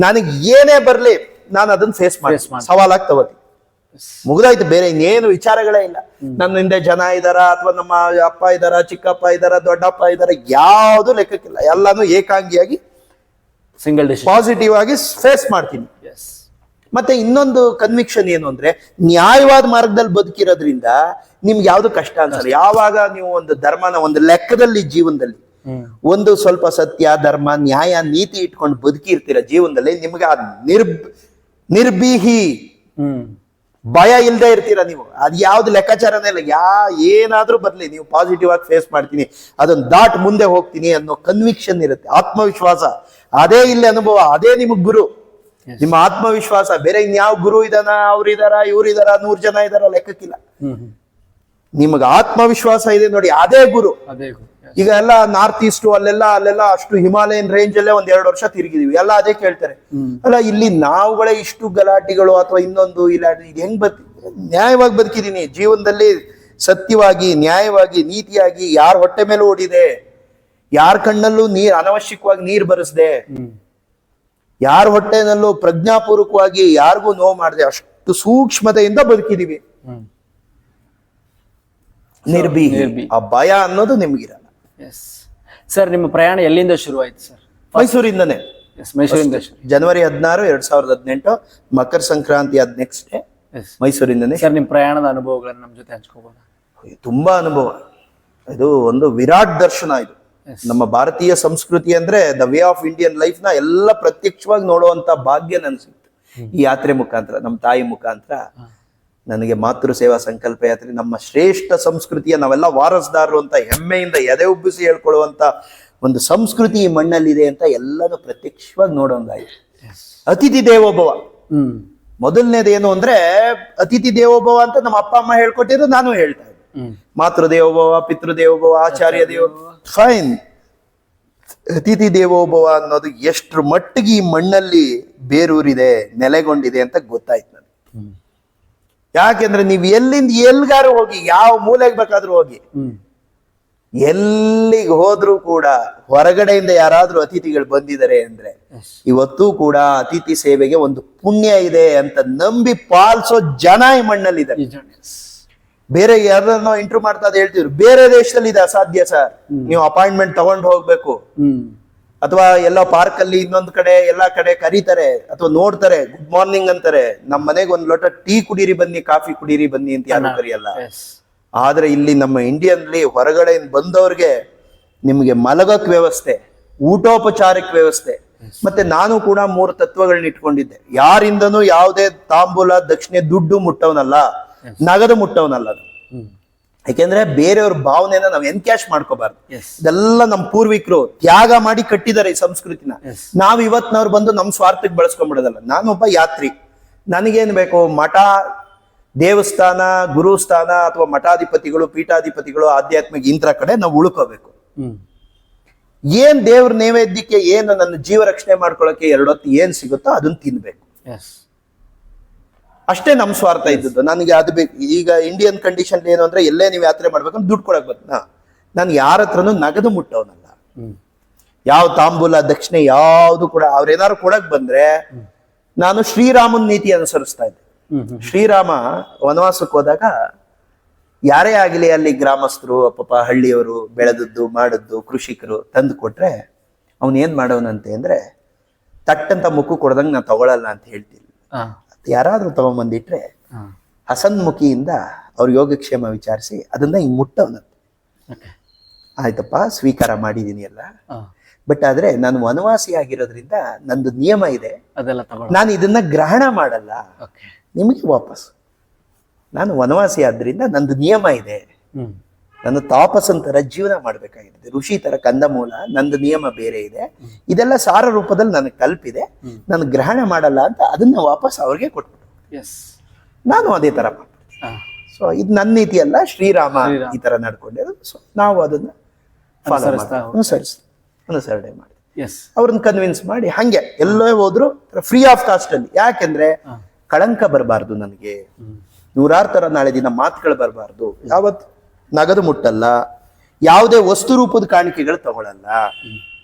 ನನಗೆ ಏನೇ ಬರ್ಲಿ ನಾನು ಅದನ್ನ ಫೇಸ್ ಮಾಡಿ ಸವಾಲಾಗಿ ತಗೋತೀನಿ. ಮುಗ್ದಾಯ್ತು, ಬೇರೆ ಇನ್ನೇನು ವಿಚಾರಗಳೇ ಇಲ್ಲ. ನನ್ನ ಹಿಂದೆ ಜನ ಇದಾರ ಅಥವಾ ನಮ್ಮ ಅಪ್ಪ ಇದಾರ, ಚಿಕ್ಕಪ್ಪ ಇದಾರ, ದೊಡ್ಡಪ್ಪ ಇದಾರ, ಯಾವುದು ಲೆಕ್ಕಕ್ಕಿಲ್ಲ. ಎಲ್ಲಾನು ಏಕಾಂಗಿಯಾಗಿ ಸಿಂಗಲ್ ಪಾಸಿಟಿವ್ ಆಗಿ ಫೇಸ್ ಮಾಡ್ತೀನಿ. ಮತ್ತೆ ಇನ್ನೊಂದು ಕನ್ವಿಕ್ಷನ್ ಏನು ಅಂದ್ರೆ ನ್ಯಾಯವಾದ ಮಾರ್ಗದಲ್ಲಿ ಬದುಕಿರೋದ್ರಿಂದ ನಿಮ್ಗೆ ಯಾವ್ದು ಕಷ್ಟ ಅನ್ಸಲ್ಲ. ಯಾವಾಗ ನೀವು ಒಂದು ಧರ್ಮನ ಒಂದು ಲೆಕ್ಕದಲ್ಲಿ ಜೀವನದಲ್ಲಿ ಒಂದು ಸ್ವಲ್ಪ ಸತ್ಯ, ಧರ್ಮ, ನ್ಯಾಯ, ನೀತಿ ಇಟ್ಕೊಂಡು ಬದುಕಿರ್ತೀರ ಜೀವನದಲ್ಲಿ, ನಿಮ್ಗೆ ಆ ನಿರ್ಭೀಹಿ, ಹ್ಮ್ ಭಯ ಇಲ್ಲದೆ ಇರ್ತೀರಾ ನೀವು. ಅದ್ ಯಾವ್ದು ಲೆಕ್ಕಾಚಾರನೇ ಇಲ್ಲ. ಏನಾದ್ರೂ ಬರ್ಲಿ ನೀವು ಪಾಸಿಟಿವ್ ಆಗಿ ಫೇಸ್ ಮಾಡ್ತೀನಿ, ಅದನ್ನ ದಾಟ್ ಮುಂದೆ ಹೋಗ್ತೀನಿ ಅನ್ನೋ ಕನ್ವಿಕ್ಷನ್ ಇರುತ್ತೆ, ಆತ್ಮವಿಶ್ವಾಸ. ಅದೇ ಇಲ್ಲಿ ಅನುಭವ, ಅದೇ ನಿಮಗ್ ಗುರು. ನಿಮ್ಮ ಆತ್ಮವಿಶ್ವಾಸ. ಬೇರೆ ಇನ್ಯಾವ ಗುರು ಇದಾನ, ಅವ್ರು ಇದಾರ, ಇವ್ರು ಇದಾರ, 100 ಜನ ಇದಾರ, ಲೆಕ್ಕಕ್ಕಿಲ್ಲ. ನಿಮಗ್ ಆತ್ಮವಿಶ್ವಾಸ ಇದೆ ನೋಡಿ, ಅದೇ ಗುರು. ಅದೇ ಈಗ ಎಲ್ಲ ನಾರ್ತ್ ಈಸ್ಟ್ ಅಲ್ಲೆಲ್ಲ ಅಷ್ಟು ಹಿಮಾಲಯನ್ ರೇಂಜ್ ಅಲ್ಲೇ 1-2 ವರ್ಷ ತಿರುಗಿದೀವಿ, ಎಲ್ಲ ಅದೇ ಕೇಳ್ತಾರೆ. ಅಲ್ಲ ಇಲ್ಲಿ ನಾವುಗಳೇ ಇಷ್ಟು ಗಲಾಟಿಗಳು ಅಥವಾ ಇನ್ನೊಂದು ಇಲ್ಲ, ಇದು ಹೆಂಗ್ ನ್ಯಾಯವಾಗಿ ಬದುಕಿದೀನಿ ಜೀವನದಲ್ಲಿ, ಸತ್ಯವಾಗಿ, ನ್ಯಾಯವಾಗಿ, ನೀತಿಯಾಗಿ. ಯಾರ ಹೊಟ್ಟೆ ಮೇಲೆ ಓಡಿದೆ, ಯಾರ ಕಣ್ಣಲ್ಲೂ ಅನವಶ್ಯಕವಾಗಿ ನೀರ್ ಬರೆಸ್ದೆ, ಯಾರ ಹೊಟ್ಟೆನಲ್ಲೂ ಪ್ರಜ್ಞಾಪೂರ್ವಕವಾಗಿ ಯಾರಿಗೂ ನೋವು ಮಾಡಿದೆ, ಅಷ್ಟು ಸೂಕ್ಷ್ಮತೆಯಿಂದ ಬದುಕಿದೀವಿ. ನಿರ್ಭೀಹಿ. ಆ ಭಯ ಅನ್ನೋದು ನಿಮ್ಗಿರಲ್ಲ. ಎಸ್ ಸರ್, ನಿಮ್ಮ ಪ್ರಯಾಣ ಎಲ್ಲಿಂದ ಶುರು ಆಯ್ತು ಸರ್? ಮೈಸೂರಿಂದನೇ. ಮೈಸೂರಿಂದ ಜನವರಿ 16, 2018, ಮಕರ ಸಂಕ್ರಾಂತಿ ಆದ ನೆಕ್ಸ್ಟ್ ಡೇ ಮೈಸೂರಿಂದನೇ. ಸರ್, ನಿಮ್ಮ ಪ್ರಯಾಣದ ಅನುಭವಗಳನ್ನ ನಮ್ಮ ಜೊತೆ ಹಂಚ್ಕೋಬೋದಾ? ತುಂಬಾ ಅನುಭವ. ಇದು ಒಂದು ವಿರಾಟ್ ದರ್ಶನ. ಇದು ನಮ್ಮ ಭಾರತೀಯ ಸಂಸ್ಕೃತಿ ಅಂದ್ರೆ the way of Indian life ನ ಎಲ್ಲ ಪ್ರತ್ಯಕ್ಷವಾಗಿ ನೋಡುವಂತ ಭಾಗ್ಯ ನನ್ಗೆ ಸಿಕ್ತು ಈ ಯಾತ್ರೆ ಮುಖಾಂತರ. ನಮ್ಮ ತಾಯಿ ಮುಖಾಂತರ ನನಗೆ ಮಾತೃ ಸೇವಾ ಸಂಕಲ್ಪ ಯಾತ್ರೆ, ನಮ್ಮ ಶ್ರೇಷ್ಠ ಸಂಸ್ಕೃತಿಯ ನಾವೆಲ್ಲ ವಾರಸ್ದಾರರು ಅಂತ ಹೆಮ್ಮೆಯಿಂದ ಎದೆ ಉಬ್ಬಿಸಿ ಹೇಳ್ಕೊಳ್ಳುವಂತ ಒಂದು ಸಂಸ್ಕೃತಿ ಈ ಮಣ್ಣಲ್ಲಿದೆ ಅಂತ ಎಲ್ಲನೂ ಪ್ರತ್ಯಕ್ಷವಾಗಿ ನೋಡೋಂಗಾಯ್ತು. ಅತಿಥಿ ದೇವೋಭವ ಮೊದಲನೇದೇನು ಅಂದ್ರೆ, ಅತಿಥಿ ದೇವೋಭವ ಅಂತ ನಮ್ಮ ಅಪ್ಪ ಅಮ್ಮ ಹೇಳ್ಕೊಟ್ಟಿದ್ರು, ನಾನು ಹೇಳ್ತಾ ಇದ್ದೆ. ಮಾತೃ ದೇವೋಭವ, ಪಿತೃ ದೇವೋಭವ, ಆಚಾರ್ಯ ದೇವೋಭವ, ಫೈನ್. ಅತಿಥಿ ದೇವೋಭವ ಅನ್ನೋದು ಎಷ್ಟ್ರ ಮಟ್ಟಿಗೆ ಈ ಮಣ್ಣಲ್ಲಿ ಬೇರೂರಿದೆ, ನೆಲೆಗೊಂಡಿದೆ ಅಂತ ಗೊತ್ತಾಯ್ತು ನನಗೆ. ಯಾಕೆಂದ್ರೆ ನೀವು ಎಲ್ಲಿಂದ ಎಲ್ಗಾರು ಹೋಗಿ, ಯಾವ ಮೂಲೆಗೆ ಬೇಕಾದ್ರೂ ಹೋಗಿ, ಎಲ್ಲಿಗೆ ಹೋದ್ರೂ ಕೂಡ ಹೊರಗಡೆಯಿಂದ ಯಾರಾದ್ರೂ ಅತಿಥಿಗಳು ಬಂದಿದ್ದಾರೆ ಅಂದ್ರೆ ಇವತ್ತೂ ಕೂಡ ಅತಿಥಿ ಸೇವೆಗೆ ಒಂದು ಪುಣ್ಯ ಇದೆ ಅಂತ ನಂಬಿ ಪಾಲಿಸೋ ಜನ ಈ ಮಣ್ಣಲ್ಲಿದ್ದಾರೆ. ಬೇರೆ ಯಾರನ್ನೋ ಇಂಟರ್ವ್ಯೂ ಮಾಡ್ತಾ ಹೇಳ್ತಿದ್ರು, ಬೇರೆ ದೇಶದಲ್ಲಿ ಇದೆ ಅಸಾಧ್ಯ ಸರ್. ನೀವು ಅಪಾಯಿಂಟ್ಮೆಂಟ್ ತಗೊಂಡು ಹೋಗ್ಬೇಕು, ಅಥವಾ ಎಲ್ಲೋ ಪಾರ್ಕ್ ಅಲ್ಲಿ ಇನ್ನೊಂದ್ ಕಡೆ ಎಲ್ಲಾ ಕಡೆ ಕರೀತಾರೆ ಅಥವಾ ನೋಡ್ತಾರೆ, ಗುಡ್ ಮಾರ್ನಿಂಗ್ ಅಂತಾರೆ. ನಮ್ಮ ಮನೆಗೆ ಒಂದ್ ಲೋಟ ಟೀ ಕುಡೀರಿ ಬನ್ನಿ, ಕಾಫಿ ಕುಡೀರಿ ಬನ್ನಿ ಅಂತ ಯಾರು ಕರೆಯಲ್ಲ. ಆದ್ರೆ ಇಲ್ಲಿ ನಮ್ಮ ಇಂಡಿಯನ್ಲಿ ಹೊರಗಡೆಯಿಂದ ಬಂದವ್ರಿಗೆ ನಿಮ್ಗೆ ಮಲಗಕ್ ವ್ಯವಸ್ಥೆ, ಊಟೋಪಚಾರಕ್ಕೆ ವ್ಯವಸ್ಥೆ. ಮತ್ತೆ ನಾನು ಕೂಡ 3 ತತ್ವಗಳನ್ನ ಇಟ್ಕೊಂಡಿದ್ದೆ. ಯಾರಿಂದನೂ ಯಾವುದೇ ತಾಂಬೂಲ ದಕ್ಷಿಣೆ ದುಡ್ಡು ಮುಟ್ಟವನಲ್ಲ, ನಗದು ಮುಟ್ಟವನಲ್ಲ. ಯಾಕೆಂದ್ರೆ ಬೇರೆಯವ್ರ ಭಾವನೆನ ನಾವ್ ಎನ್ಕ್ಯಾಶ್ ಮಾಡ್ಕೋಬಾರ್ದು. ಇದೆಲ್ಲ ನಮ್ಮ ಪೂರ್ವಿಕರು ತ್ಯಾಗ ಮಾಡಿ ಕಟ್ಟಿದ್ದಾರೆ ಈ ಸಂಸ್ಕೃತಿನ. ನಾವ್ ಇವತ್ನವ್ರು ಬಂದು ನಮ್ ಸ್ವಾರ್ಥಕ್ಕೆ ಬಳಸ್ಕೊಂಡ್ಬಿಡೋದಲ್ಲ. ನಾನೊಬ್ಬ ಯಾತ್ರಿ, ನನಗೇನ್ ಬೇಕು, ಮಠ, ದೇವಸ್ಥಾನ, ಗುರುಸ್ಥಾನ ಅಥವಾ ಮಠಾಧಿಪತಿಗಳು, ಪೀಠಾಧಿಪತಿಗಳು, ಆಧ್ಯಾತ್ಮಿಕ ಇಂಥ ಕಡೆ ನಾವು ಉಳ್ಕೋಬೇಕು. ಏನ್ ದೇವ್ರ ನೈವೇದ್ಯಕ್ಕೆ, ಏನು ನನ್ನ ಜೀವ ರಕ್ಷಣೆ ಮಾಡ್ಕೊಳಕ್ಕೆ 2 ಹೊತ್ತು ಏನ್ ಸಿಗುತ್ತೋ ಅದನ್ನ ತಿನ್ಬೇಕು. ಅಷ್ಟೇ ನಮ್ ಸ್ವಾರ್ಥ ಇದ್ದದ್ದು. ನನಗೆ ಅದು ಬೇಕು. ಈಗ ಇಂಡಿಯನ್ ಕಂಡೀಷನ್ ಏನು ಅಂದ್ರೆ, ಎಲ್ಲೇ ನೀವು ಯಾತ್ರೆ ಮಾಡ್ಬೇಕಂದ್ರೆ ದುಡ್ಡು ಕೊಡಕ್ ಬರ್ತೀನಿ. ನಾನು ಯಾರ ಹತ್ರನೂ ನಗದು ಮುಟ್ಟವನಲ್ಲ. ಯಾವ ತಾಂಬೂಲ ದಕ್ಷಿಣೆ ಯಾವ್ದು ಕೂಡ ಅವ್ರೇನಾದ್ರು ಕೊಡಕ್ ಬಂದ್ರೆ ನಾನು ಶ್ರೀರಾಮನ್ ನೀತಿ ಅನುಸರಿಸ್ತಾ ಇದ್ದೆ. ಶ್ರೀರಾಮ ವನವಾಸಕ್ಕೆ ಹೋದಾಗ ಯಾರೇ ಆಗಲಿ ಅಲ್ಲಿ ಗ್ರಾಮಸ್ಥರು, ಪಾಪ ಹಳ್ಳಿಯವರು ಬೆಳೆದದ್ದು ಮಾಡದ್ದು ಕೃಷಿಕರು ತಂದು ಕೊಟ್ರೆ ಅವನ್ ಏನ್ ಮಾಡೋನಂತೆ ಅಂದ್ರೆ, ತಟ್ಟಂತ ಮುಖ ಕೊಡ್ದಂಗೆ ನಾನು ತಗೊಳಲ್ಲ ಅಂತ ಹೇಳ್ತೀನಿ. ಯಾರಾದ್ರೂ ತಗೊಂಬಂದಿಟ್ರೆ ಹಸನ್ಮುಖಿಯಿಂದ ಅವ್ರ ಯೋಗಕ್ಷೇಮ ವಿಚಾರಿಸಿ ಅದನ್ನ ಹಿಂಗ್ ಮುಟ್ಟವನಂತೆ. ಆಯ್ತಪ್ಪ, ಸ್ವೀಕಾರ ಮಾಡಿದೀನಿ ಎಲ್ಲ. ಬಟ್ ಆದ್ರೆ ನಾನು ವನವಾಸಿ ಆಗಿರೋದ್ರಿಂದ ನಂದು ನಿಯಮ ಇದೆ, ನಾನು ಇದನ್ನ ಗ್ರಹಣ ಮಾಡಲ್ಲ, ನಿಮಗೆ ವಾಪಸ್. ನಾನು ವನವಾಸಿ ಆದ್ರಿಂದ ನಂದು ನಿಯಮ ಇದೆ. ನಾನು ತಾಪಸನ್ ತರ ಜೀವನ ಮಾಡ್ಬೇಕಾಗಿದೆ, ಋಷಿ ತರ ಕಂದಮೂಲ, ನಂದು ನಿಯಮ ಬೇರೆ ಇದೆ. ಇದೆಲ್ಲ ಸಾರ ರೂಪದಲ್ಲಿ ನನಗೆ ತಲುಪಿದೆ, ನಾನು ಗ್ರಹಣ ಮಾಡಲ್ಲ ಅಂತ ಅದನ್ನ ವಾಪಸ್ ಅವ್ರಿಗೆ ಕೊಟ್ಬಿಟ್ಟು ನಾನು ಅದೇ ತರ ಮಾಡ್ತೀನಿ. ಸೊ ಇದು ನನ್ನ ನೀತಿ ಅಲ್ಲ, ಶ್ರೀರಾಮ ಈ ತರ ನಡ್ಕೊಂಡಿರೋದು. ಸೊ ನಾವು ಅದನ್ನ ಅನುಸರಣೆ ಮಾಡಿ ಅವ್ರನ್ನ ಕನ್ವಿನ್ಸ್ ಮಾಡಿ ಹಂಗೆ ಎಲ್ಲೋ ಹೋದ್ರು ಫ್ರೀ ಆಫ್ ಕಾಸ್ಟ್ ಅಲ್ಲಿ. ಯಾಕೆಂದ್ರೆ ಕಳಂಕ ಬರಬಾರ್ದು ನನಗೆ, 100 ತರ ನಾಳೆ ದಿನ ಮಾತುಗಳು ಬರಬಾರ್ದು. ಯಾವತ್ತು ನಗದು ಮುಟ್ಟಲ್ಲ, ಯಾವುದೇ ವಸ್ತು ರೂಪದ ಕಾಣಿಕೆಗಳು ತಗೊಳಲ್ಲ.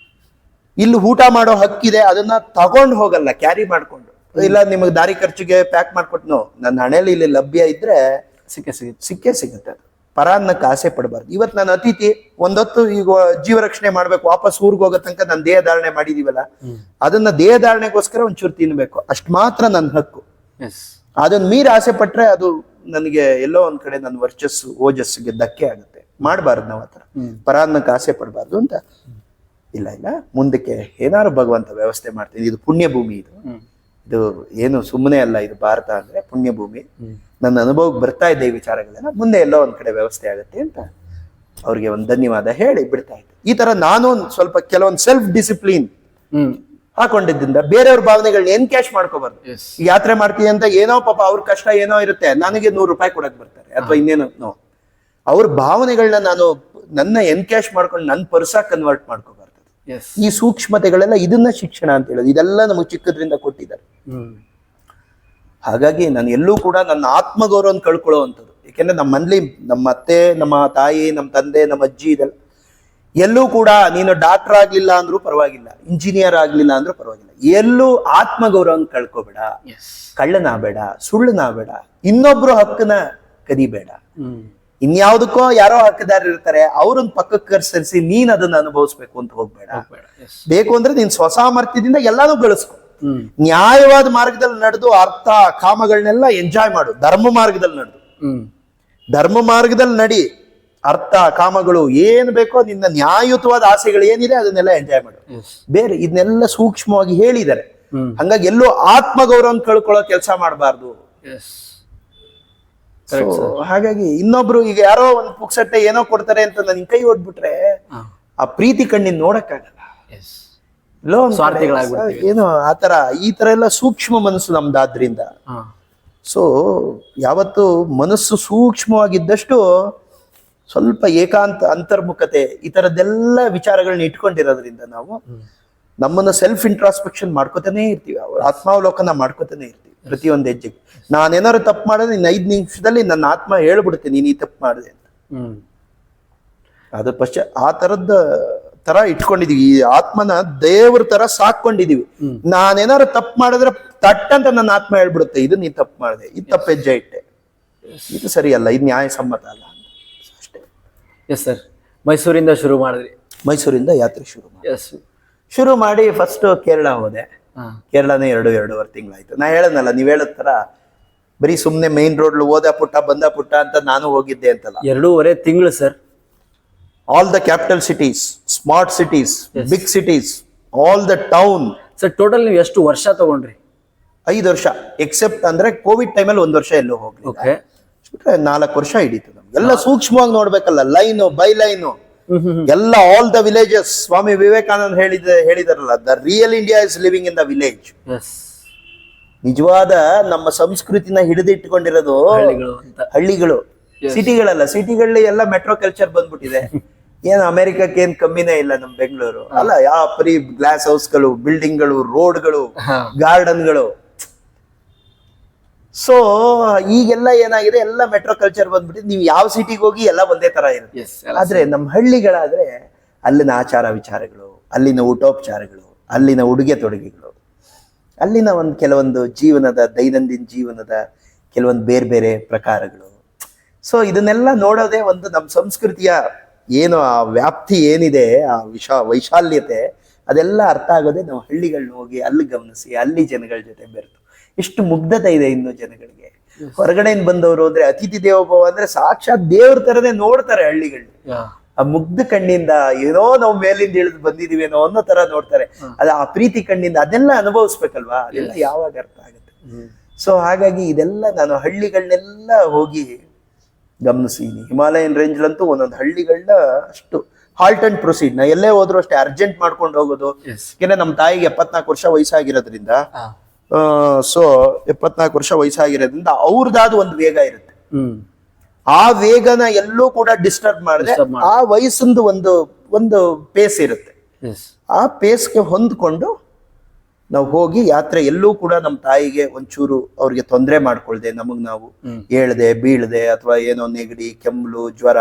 ಇಲ್ಲಿ ಊಟ ಮಾಡೋ ಹಕ್ಕಿದೆ, ಅದನ್ನ ತಗೊಂಡು ಹೋಗಲ್ಲ, ಕ್ಯಾರಿ ಮಾಡ್ಕೊಂಡು. ಇಲ್ಲ ನಿಮಗೆ ದಾರಿ ಖರ್ಚಿಗೆ ಪ್ಯಾಕ್ ಮಾಡ್ಕೊಟ್ನೋ, ನನ್ನ ಹಣೆಯಲ್ಲಿ ಇಲ್ಲಿ ಲಭ್ಯ ಇದ್ರೆ ಸಿಕ್ಕೇ ಸಿಗುತ್ತೆ. ಪರಾನ್ನಕ್ಕೆ ಆಸೆ ಪಡಬಾರ್ದು. ಇವತ್ತು ನಾನು ಅತಿಥಿ, ಒಂದೊತ್ತು ಈಗ ಜೀವ ರಕ್ಷಣೆ ಮಾಡ್ಬೇಕು, ವಾಪಸ್ ಊರ್ಗ್ ಹೋಗೋ ತನಕ ನಾನು ದೇಹ ಧಾರಣೆ ಮಾಡಿದೀವಲ್ಲ, ಅದನ್ನ ದೇಹ ಧಾರಣೆಗೋಸ್ಕರ ಒಂಚೂರು ತಿನ್ಬೇಕು, ಅಷ್ಟು ಮಾತ್ರ ನನ್ನ ಹಕ್ಕು. ಅದನ್ನ ಮೀರಿ ಆಸೆ ಪಟ್ರೆ ಅದು ನನಗೆ ಎಲ್ಲೋ ಒಂದ್ ಕಡೆ ನನ್ನ ವರ್ಚಸ್ಸು ಓಜಸ್ಸಿಗೆ ಧಕ್ಕೆ ಆಗುತ್ತೆ. ಮಾಡಬಾರ್ದು ನಾವು ಆತರ. ಪರಾನ್ನಕ್ಕೆ ಆಸೆ ಪಡಬಾರ್ದು ಅಂತ. ಇಲ್ಲ ಮುಂದಕ್ಕೆ ಏನಾದ್ರು ಭಗವಂತ ವ್ಯವಸ್ಥೆ ಮಾಡ್ತೀನಿ. ಇದು ಪುಣ್ಯ ಭೂಮಿ, ಇದು ಇದು ಏನು ಸುಮ್ಮನೆ ಅಲ್ಲ, ಇದು ಭಾರತ ಅಂದ್ರೆ ಪುಣ್ಯಭೂಮಿ. ನನ್ನ ಅನುಭವಕ್ಕೆ ಬರ್ತಾ ಇದ್ದೆ ಈ ವಿಚಾರಗಳೆಲ್ಲ, ಮುಂದೆ ಎಲ್ಲೋ ಒಂದ್ ಕಡೆ ವ್ಯವಸ್ಥೆ ಆಗುತ್ತೆ ಅಂತ ಅವ್ರಿಗೆ ಒಂದು ಧನ್ಯವಾದ ಹೇಳಿ ಬಿಡ್ತಾ ಇದ್ದೆ. ಈ ತರ ನಾನು ಸ್ವಲ್ಪ ಕೆಲವೊಂದು ಸೆಲ್ಫ್ ಡಿಸಿಪ್ಲಿನ್ ಹಾಕೊಂಡಿದ್ದರಿಂದ ಬೇರೆಯವ್ರ ಭಾವನೆಗಳನ್ನ ಎನ್ಕ್ಯಾಶ್ ಮಾಡ್ಕೋಬಾರ್ದು. ಯಾತ್ರೆ ಮಾಡ್ತೀವಿ ಅಂತ ಏನೋ ಪಾಪ ಅವ್ರ ಕಷ್ಟ ಏನೋ ಇರುತ್ತೆ, ನನಗೆ 100 ರೂಪಾಯಿ ಕೊಡಕ್ ಬರ್ತಾರೆ ಅಥವಾ ಇನ್ನೇನೋ. ನೋ, ಅವ್ರ ಭಾವನೆಗಳನ್ನ ನಾನು ನನ್ನ ಎನ್ಕ್ಯಾಶ್ ಮಾಡ್ಕೊಂಡು ನನ್ನ ಪರ್ಸಾಗಿ ಕನ್ವರ್ಟ್ ಮಾಡ್ಕೋಬಾರ್ದು. ಈ ಸೂಕ್ಷ್ಮತೆಗಳೆಲ್ಲ ಇದನ್ನ ಶಿಕ್ಷಣ ಅಂತ ಹೇಳೋದು. ಇದೆಲ್ಲ ನಮಗೆ ಚಿಕ್ಕದ್ರಿಂದ ಕೊಟ್ಟಿದ್ದಾರೆ. ಹಾಗಾಗಿ ನಾನು ಎಲ್ಲೂ ಕೂಡ ನನ್ನ ಆತ್ಮಗೌರವವನ್ನು ಕಳ್ಕೊಳ್ಳೋವಂಥದ್ದು. ಯಾಕೆಂದ್ರೆ ನಮ್ಮ ಮನೇಲಿ ನಮ್ಮ ಅತ್ತೆ, ನಮ್ಮ ತಾಯಿ, ನಮ್ಮ ತಂದೆ, ನಮ್ಮ ಅಜ್ಜಿ, ಇದೆಲ್ಲ ಎಲ್ಲೂ ಕೂಡ ನೀನು ಡಾಕ್ಟರ್ ಆಗ್ಲಿಲ್ಲ ಅಂದ್ರೂ ಪರವಾಗಿಲ್ಲ, ಇಂಜಿನಿಯರ್ ಆಗ್ಲಿಲ್ಲ ಅಂದ್ರೂ ಪರವಾಗಿಲ್ಲ, ಎಲ್ಲೂ ಆತ್ಮಗೌರವವನ್ನು ಕಳ್ಕೋಬೇಡ, ಕಳ್ಳನಾಗಬೇಡ, ಸುಳ್ಳನಾಗಬೇಡ, ಇನ್ನೊಬ್ರು ಹಕ್ಕನ್ನ ಕದಿಬೇಡ. ಇನ್ಯಾವುದಕ್ಕೋ ಯಾರೋ ಹಕ್ಕದಾರ ಇರ್ತಾರೆ, ಅವ್ರನ್ನ ಪಕ್ಕಕ್ಕೆ ಕರ್ಸರಿಸಿ ನೀನ್ ಅದನ್ನ ಅನುಭವಿಸ್ಬೇಕು ಅಂತ ಹೋಗ್ಬೇಡ. ಬೇಕು ಅಂದ್ರೆ ನೀನ್ ಸ್ವಸಾಮರ್ಥ್ಯದಿಂದ ಎಲ್ಲಾನು ಗಳಿಸ್ಕೊ. ನ್ಯಾಯವಾದ ಮಾರ್ಗದಲ್ಲಿ ನಡೆದು ಅರ್ಥ ಕಾಮಗಳನ್ನೆಲ್ಲ ಎಂಜಾಯ್ ಮಾಡು. ಧರ್ಮ ಮಾರ್ಗದಲ್ಲಿ ನಡೆದು, ಧರ್ಮ ಮಾರ್ಗದಲ್ಲಿ ನಡಿ. ಅರ್ಥ ಕಾಮಗಳು ಏನ್ ಬೇಕೋ ನಿನ್ನ ನ್ಯಾಯಯುತವಾದ ಆಸೆಗಳು ಏನಿದೆ ಅದನ್ನೆಲ್ಲ ಎಂಜಾಯ್ ಮಾಡು. ಬೇರೆ ಇದನ್ನೆಲ್ಲ ಸೂಕ್ಷ್ಮವಾಗಿ ಹೇಳಿದ್ದಾರೆ. ಹಂಗಾಗಿ ಎಲ್ಲೂ ಆತ್ಮಗೌರವ ಕಳ್ಕೊಳ್ಳೋ ಕೆಲಸ ಮಾಡಬಾರ್ದು. ಹಾಗಾಗಿ ಇನ್ನೊಬ್ರು ಈಗ ಯಾರೋ ಒಂದು ಪುಕ್ಸಟ್ಟೆ ಏನೋ ಕೊಡ್ತಾರೆ ಅಂತ ನನ್ ಕೈ ಓಡ್ಬಿಟ್ರೆ ಆ ಪ್ರೀತಿ ಕಣ್ಣಿನ ನೋಡಕ್ಕಾಗಲ್ಲ. ಏನೋ ಆತರ ಈ ತರ ಎಲ್ಲ ಸೂಕ್ಷ್ಮ ಮನಸ್ಸು ನಮ್ದಾದ್ರಿಂದ. ಸೊ ಯಾವತ್ತು ಮನಸ್ಸು ಸೂಕ್ಷ್ಮವಾಗಿದ್ದಷ್ಟು ಸ್ವಲ್ಪ ಏಕಾಂತ, ಅಂತರ್ಮುಖತೆ, ಈ ತರದ್ದೆಲ್ಲ ವಿಚಾರಗಳನ್ನ ಇಟ್ಕೊಂಡಿರೋದ್ರಿಂದ ನಾವು ನಮ್ಮನ್ನ ಸೆಲ್ಫ್ ಇಂಟ್ರಾಸ್ಪೆಕ್ಷನ್ ಮಾಡ್ಕೋತಾನೆ ಇರ್ತೀವಿ, ಆತ್ಮಾವಲೋಕನ ಮಾಡ್ಕೋತಾನೆ ಇರ್ತೀವಿ ಪ್ರತಿಯೊಂದು ಹೆಜ್ಜೆಗೆ. ನಾನೇನಾದ್ರು ತಪ್ಪು ಮಾಡಿದ್ರೆ ಇನ್ನು 5 ನಿಮಿಷದಲ್ಲಿ ನನ್ನ ಆತ್ಮ ಹೇಳ್ಬಿಡುತ್ತೆ ನೀನ್ ಈ ತಪ್ಪು ಮಾಡಿದೆ ಅಂತ. ಅದ್ರ ಪಶ್ಚಾತ್ ಆ ತರ ಇಟ್ಕೊಂಡಿದೀವಿ. ಈ ಆತ್ಮನ ದೇವ್ರ ತರ ಸಾಕೊಂಡಿದೀವಿ. ನಾನೇನಾದ್ರು ತಪ್ಪು ಮಾಡಿದ್ರೆ ತಟ್ಟಂತ ನನ್ನ ಆತ್ಮ ಹೇಳ್ಬಿಡುತ್ತೆ, ಇದು ನೀನ್ ತಪ್ಪು ಮಾಡಿದೆ, ಇದು ತಪ್ಪು ಹೆಜ್ಜೆ ಇಟ್ಟೆ, ಇದು ಸರಿಯಲ್ಲ, ಇದು ನ್ಯಾಯಸಮ್ಮತ ಅಲ್ಲ ಅಷ್ಟೇ. ಎಸ್ ಸರ್, ಮೈಸೂರಿಂದ ಶುರು ಮಾಡಿದ್ರಿ. ಮೈಸೂರಿಂದ ಯಾತ್ರೆ ಶುರು ಮಾಡಿ ಫಸ್ಟ್ ಕೇರಳ ಹೋದೆ. ಕೇರಳನೇ 2.5 ತಿಂಗಳಾಯ್ತು. ನಾ ಹೇಳದ್ನಲ್ಲ, ನೀವ್ ಹೇಳದ್ ತರ ಬರೀ ಸುಮ್ನೆ ಮೈನ್ ರೋಡ್ ಓದ ಪುಟ್ಟ ಬಂದ ಪುಟ್ಟ ಅಂತ ನಾನು ಹೋಗಿದ್ದೆ ಅಂತಲ್ಲ. 2.5 ತಿಂಗಳು sir. All the capital cities, smart cities, big cities, all the town. Sir total ನೀವು ಎಷ್ಟು ವರ್ಷ ತಗೊಂಡ್ರಿ? 5 ವರ್ಷ. ಎಕ್ಸೆಪ್ಟ್ ಅಂದ್ರೆ ಕೋವಿಡ್ ಟೈಮಲ್ಲಿ 1 ವರ್ಷ ಎಲ್ಲೂ ಹೋಗ್ಲಿಲ್ಲ. 4 ವರ್ಷ ಹಿಡೀತು ನಮ್ಗೆ. ಎಲ್ಲ ಸೂಕ್ಷ್ಮವಾಗಿ ನೋಡ್ಬೇಕಲ್ಲ, ಲೈನು ಬೈ ಲೈನು ಎಲ್ಲ, all the villages. Swami Vivekananda ಹೇಳಿದಾರಲ್ಲ, the real India is living in the village. ನಿಜವಾದ ನಮ್ಮ ಸಂಸ್ಕೃತಿನ ಹಿಡಿದಿಟ್ಟುಕೊಂಡಿರೋದು ಹಳ್ಳಿಗಳು, ಸಿಟಿಗಳಲ್ಲ. ಸಿಟಿಗಳಲ್ಲಿ ಎಲ್ಲ ಮೆಟ್ರೋ ಕಲ್ಚರ್ ಬಂದ್ಬಿಟ್ಟಿದೆ. ಏನು ಅಮೆರಿಕಕ್ಕೆ ಏನ್ ಕಮ್ಮಿನೇ ಇಲ್ಲ ನಮ್ ಬೆಂಗಳೂರು ಅಲ್ಲ. ಯಾವ ಬರೀ ಗ್ಲಾಸ್ ಹೌಸ್ಗಳು, ಬಿಲ್ಡಿಂಗ್ಗಳು, ರೋಡ್ಗಳು, ಗಾರ್ಡನ್ಗಳು. ಸೊ ಈಗೆಲ್ಲ ಏನಾಗಿದೆ, ಎಲ್ಲ ಮೆಟ್ರೋ ಕಲ್ಚರ್ ಬಂದ್ಬಿಟ್ಟಿದೆ. ನೀವು ಯಾವ ಸಿಟಿಗೆ ಹೋಗಿ ಎಲ್ಲ ಒಂದೇ ತರ ಇರುತ್ತೆ. ಆದ್ರೆ ನಮ್ಮ ಹಳ್ಳಿಗಳಾದ್ರೆ ಅಲ್ಲಿನ ಆಚಾರ ವಿಚಾರಗಳು, ಅಲ್ಲಿನ ಊಟೋಪಚಾರಗಳು, ಅಲ್ಲಿನ ಉಡುಗೆ ತೊಡುಗೆಗಳು, ಅಲ್ಲಿನ ಕೆಲವೊಂದು ಜೀವನದ, ದೈನಂದಿನ ಜೀವನದ ಕೆಲವೊಂದು ಬೇರೆ ಬೇರೆ ಪ್ರಕಾರಗಳು. ಸೊ ಇದನ್ನೆಲ್ಲ ನೋಡೋದೇ ಒಂದು ನಮ್ಮ ಸಂಸ್ಕೃತಿಯ ಏನು ಆ ವ್ಯಾಪ್ತಿ ಏನಿದೆ, ಆ ವೈಶಾಲ್ಯತೆ, ಅದೆಲ್ಲ ಅರ್ಥ ಆಗೋದೇ ನಾವು ಹಳ್ಳಿಗಳನ್ನ ಹೋಗಿ ಅಲ್ಲಿ ಗಮನಿಸಿ, ಅಲ್ಲಿ ಜನಗಳ ಜೊತೆ ಬೆರೆತು. ಎಷ್ಟು ಮುಗ್ಧತೆ ಇದೆ ಇನ್ನು ಜನಗಳಿಗೆ. ಹೊರಗಡೆಯಿಂದ ಬಂದವರು ಅಂದ್ರೆ ಅತಿಥಿ ದೇವೋಭವ ಅಂದ್ರೆ ಸಾಕ್ಷಾತ್ ದೇವ್ರ ತರನೇ ನೋಡ್ತಾರೆ ಹಳ್ಳಿಗಳನ್ನ. ಆ ಮುಗ್ಧ ಕಣ್ಣಿಂದ ಏನೋ ನಾವು ಮೇಲಿಂದ ಇಳಿದು ಬಂದಿದೀವಿ ಏನೋ ಅನ್ನೋ ತರ ನೋಡ್ತಾರೆ. ಅದ ಆ ಪ್ರೀತಿ ಕಣ್ಣಿಂದ ಅದೆಲ್ಲ ಅನುಭವಿಸ್ಬೇಕಲ್ವಾ, ಅದೆಲ್ಲ ಯಾವಾಗ ಅರ್ಥ ಆಗುತ್ತೆ. ಸೊ ಹಾಗಾಗಿ ಇದೆಲ್ಲ ನಾನು ಹಳ್ಳಿಗಳನ್ನೆಲ್ಲ ಹೋಗಿ ಗಮನಿಸಿದೀನಿ. ಹಿಮಾಲಯನ್ ರೇಂಜ್ಲಂತೂ ಒಂದೊಂದು ಹಳ್ಳಿಗಳನ್ನ ಅಷ್ಟು ಹಾಲ್ಟ್ ಅಂಡ್ ಪ್ರೊಸೀಡ್. ನಾ ಎಲ್ಲೇ ಹೋದ್ರು ಅಷ್ಟೇ ಅರ್ಜೆಂಟ್ ಮಾಡ್ಕೊಂಡು ಹೋಗೋದು. ಯಾಕೆಂದ್ರೆ ನಮ್ಮ ತಾಯಿಗೆ 74 ವರ್ಷ ವಯಸ್ಸಾಗಿರೋದ್ರಿಂದ, ಸೊ 74 ವರ್ಷ ವಯಸ್ಸಾಗಿರೋದ್ರಿಂದ ಅವ್ರದಾದ ಒಂದು ವೇಗ ಇರುತ್ತೆ. ಆ ವೇಗನ ಎಲ್ಲೂ ಕೂಡ ಡಿಸ್ಟರ್ಬ್ ಮಾಡಿದ್ರೆ ಆ ವಯಸ್ಸಂದು ಒಂದು ಪೇಸ್ ಇರುತ್ತೆ. ಆ ಪೇಸ್ಗೆ ಹೊಂದ್ಕೊಂಡು ನಾವು ಹೋಗಿ ಯಾತ್ರೆ ಎಲ್ಲೂ ಕೂಡ ನಮ್ಮ ತಾಯಿಗೆ ಒಂಚೂರು ಅವ್ರಿಗೆ ತೊಂದರೆ ಮಾಡ್ಕೊಳ್ದೆ, ನಮಗ್ ನಾವು ಹೇಳ್ದೆ ಬೀಳ್ದೆ, ಅಥವಾ ಏನೋ ನೆಗಡಿ, ಕೆಮ್ಮಲು, ಜ್ವರ,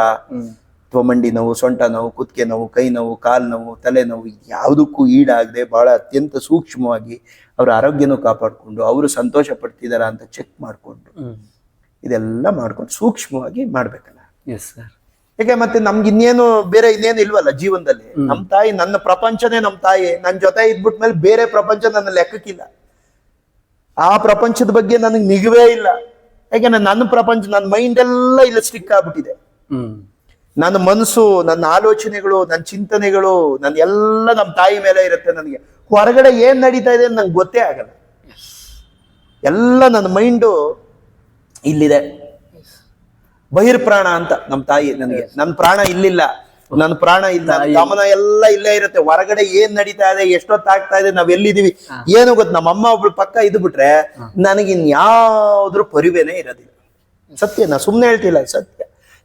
ಅಥವಾ ಮಂಡಿ ನೋವು, ಸೊಂಟ ನೋವು, ಕುತ್ತಿಗೆ ನೋವು, ಕೈ ನೋವು, ಕಾಲು ನೋವು, ತಲೆ ನೋವು, ಯಾವುದಕ್ಕೂ ಈಡಾಗದೆ ಬಹಳ ಅತ್ಯಂತ ಸೂಕ್ಷ್ಮವಾಗಿ ಅವ್ರ ಆರೋಗ್ಯನೂ ಕಾಪಾಡ್ಕೊಂಡು ಅವರು ಸಂತೋಷ ಪಡ್ತಿದಾರ ಅಂತ ಚೆಕ್ ಮಾಡ್ಕೊಂಡು ಇದೆಲ್ಲ ಮಾಡ್ಕೊಂಡು ಸೂಕ್ಷ್ಮವಾಗಿ ಮಾಡ್ಬೇಕಲ್ಲ. ಯಾಕೆ ಮತ್ತೆ ನಮ್ಗೆ ಇನ್ನೇನು ಇಲ್ವಲ್ಲ ಜೀವನದಲ್ಲಿ. ನಮ್ ತಾಯಿ, ನನ್ನ ಪ್ರಪಂಚನೇ ನಮ್ ತಾಯಿ. ನನ್ ಜೊತೆ ಇದ್ಬಿಟ್ಮೇಲೆ ಬೇರೆ ಪ್ರಪಂಚ ನನ್ನ ಲೆಕ್ಕಕ್ಕಿಲ್ಲ. ಆ ಪ್ರಪಂಚದ ಬಗ್ಗೆ ನನಗೆ ನಿಗವೇ ಇಲ್ಲ. ಯಾಕೆಂದ್ರೆ ನನ್ನ ಪ್ರಪಂಚ, ನನ್ನ ಮೈಂಡ್ ಎಲ್ಲ ಇಲ್ಲಿ ಸ್ಟಿಕ್ ಆಗ್ಬಿಟ್ಟಿದೆ. ನನ್ನ ಮನಸ್ಸು, ನನ್ನ ಆಲೋಚನೆಗಳು, ನನ್ನ ಚಿಂತನೆಗಳು, ನನ್ನ ಎಲ್ಲ ನಮ್ಮ ತಾಯಿ ಮೇಲೆ ಇರುತ್ತೆ. ನನಗೆ ಹೊರಗಡೆ ಏನ್ ನಡೀತಾ ಇದೆ ನಂಗೆ ಗೊತ್ತೇ ಆಗಲ್ಲ. ಎಲ್ಲ ನನ್ನ ಮೈಂಡು ಇಲ್ಲಿದೆ. ಬಹಿರ್ಪ್ರಾಣ ಅಂತ ನಮ್ಮ ತಾಯಿ ನನಗೆ, ನನ್ನ ಪ್ರಾಣ ಇಲ್ಲಿಲ್ಲ, ನನ್ನ ಪ್ರಾಣ ಇಲ್ಲ, ಗಮನ ಎಲ್ಲ ಇಲ್ಲೇ ಇರುತ್ತೆ. ಹೊರಗಡೆ ಏನ್ ನಡೀತಾ ಇದೆ, ಎಷ್ಟೊತ್ತಾಗ್ತಾ ಇದೆ, ನಾವ್ ಎಲ್ಲಿದೀವಿ ಏನು ಗೊತ್ತು. ನಮ್ಮ ಅಮ್ಮ ಒಬ್ಳು ಪಕ್ಕ ಇದ್ ಬಿಟ್ರೆ ನನಗೆ ಇನ್ಯಾವ್ದ್ರ ಪರಿವೇನೇ ಇರೋದಿಲ್ಲ. ಸತ್ಯ, ನಾ ಸುಮ್ನೆ ಹೇಳ್ತಿಲ್ಲ, ಸತ್ಯ.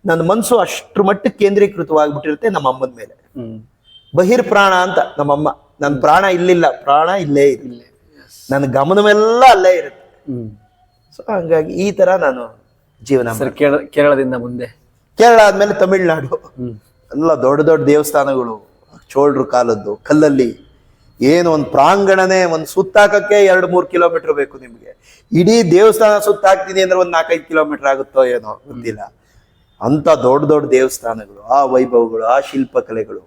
ನನ್ನ ಮನ್ಸು ಅಷ್ಟ್ರ ಮಟ್ಟಕ್ಕೆ ಕೇಂದ್ರೀಕೃತವಾಗ್ಬಿಟ್ಟಿರುತ್ತೆ ನಮ್ಮ ಅಮ್ಮನ ಮೇಲೆ. ಬಹಿರ್ಪ್ರಾಣ ಅಂತ ನಮ್ಮಮ್ಮ. ನನ್ನ ಪ್ರಾಣ ಇಲ್ಲಿಲ್ಲ, ಪ್ರಾಣ ಇಲ್ಲೇ ಇದೆ, ನನ್ನ ಗಮನವೆಲ್ಲ ಅಲ್ಲೇ ಇರುತ್ತೆ. ಸೊ ಹಂಗಾಗಿ ಈ ತರ ನಾನು ಜೀವನ. ಕೇರಳದಿಂದ ಮುಂದೆ ಕೇರಳ ಆದ್ಮೇಲೆ ತಮಿಳ್ನಾಡು. ಎಲ್ಲ ದೊಡ್ಡ ದೊಡ್ಡ ದೇವಸ್ಥಾನಗಳು, ಚೋಳರು ಕಾಲದ್ದು, ಕಲ್ಲಲ್ಲಿ ಏನು ಒಂದು ಪ್ರಾಂಗಣನೇ ಒಂದು ಸುತ್ತಾಕಕ್ಕೆ 2-3 ಕಿಲೋಮೀಟರ್ ಬೇಕು ನಿಮ್ಗೆ. ಇಡೀ ದೇವಸ್ಥಾನ ಸುತ್ತಾಕ್ತೀನಿ ಅಂದ್ರೆ ಒಂದು 4-5 ಕಿಲೋಮೀಟರ್ ಆಗುತ್ತೋ ಏನೋ ಗೊತ್ತಿಲ್ಲ. ಅಂತ ದೊಡ್ಡ ದೊಡ್ಡ ದೇವಸ್ಥಾನಗಳು, ಆ ವೈಭವಗಳು, ಆ ಶಿಲ್ಪಕಲೆಗಳು,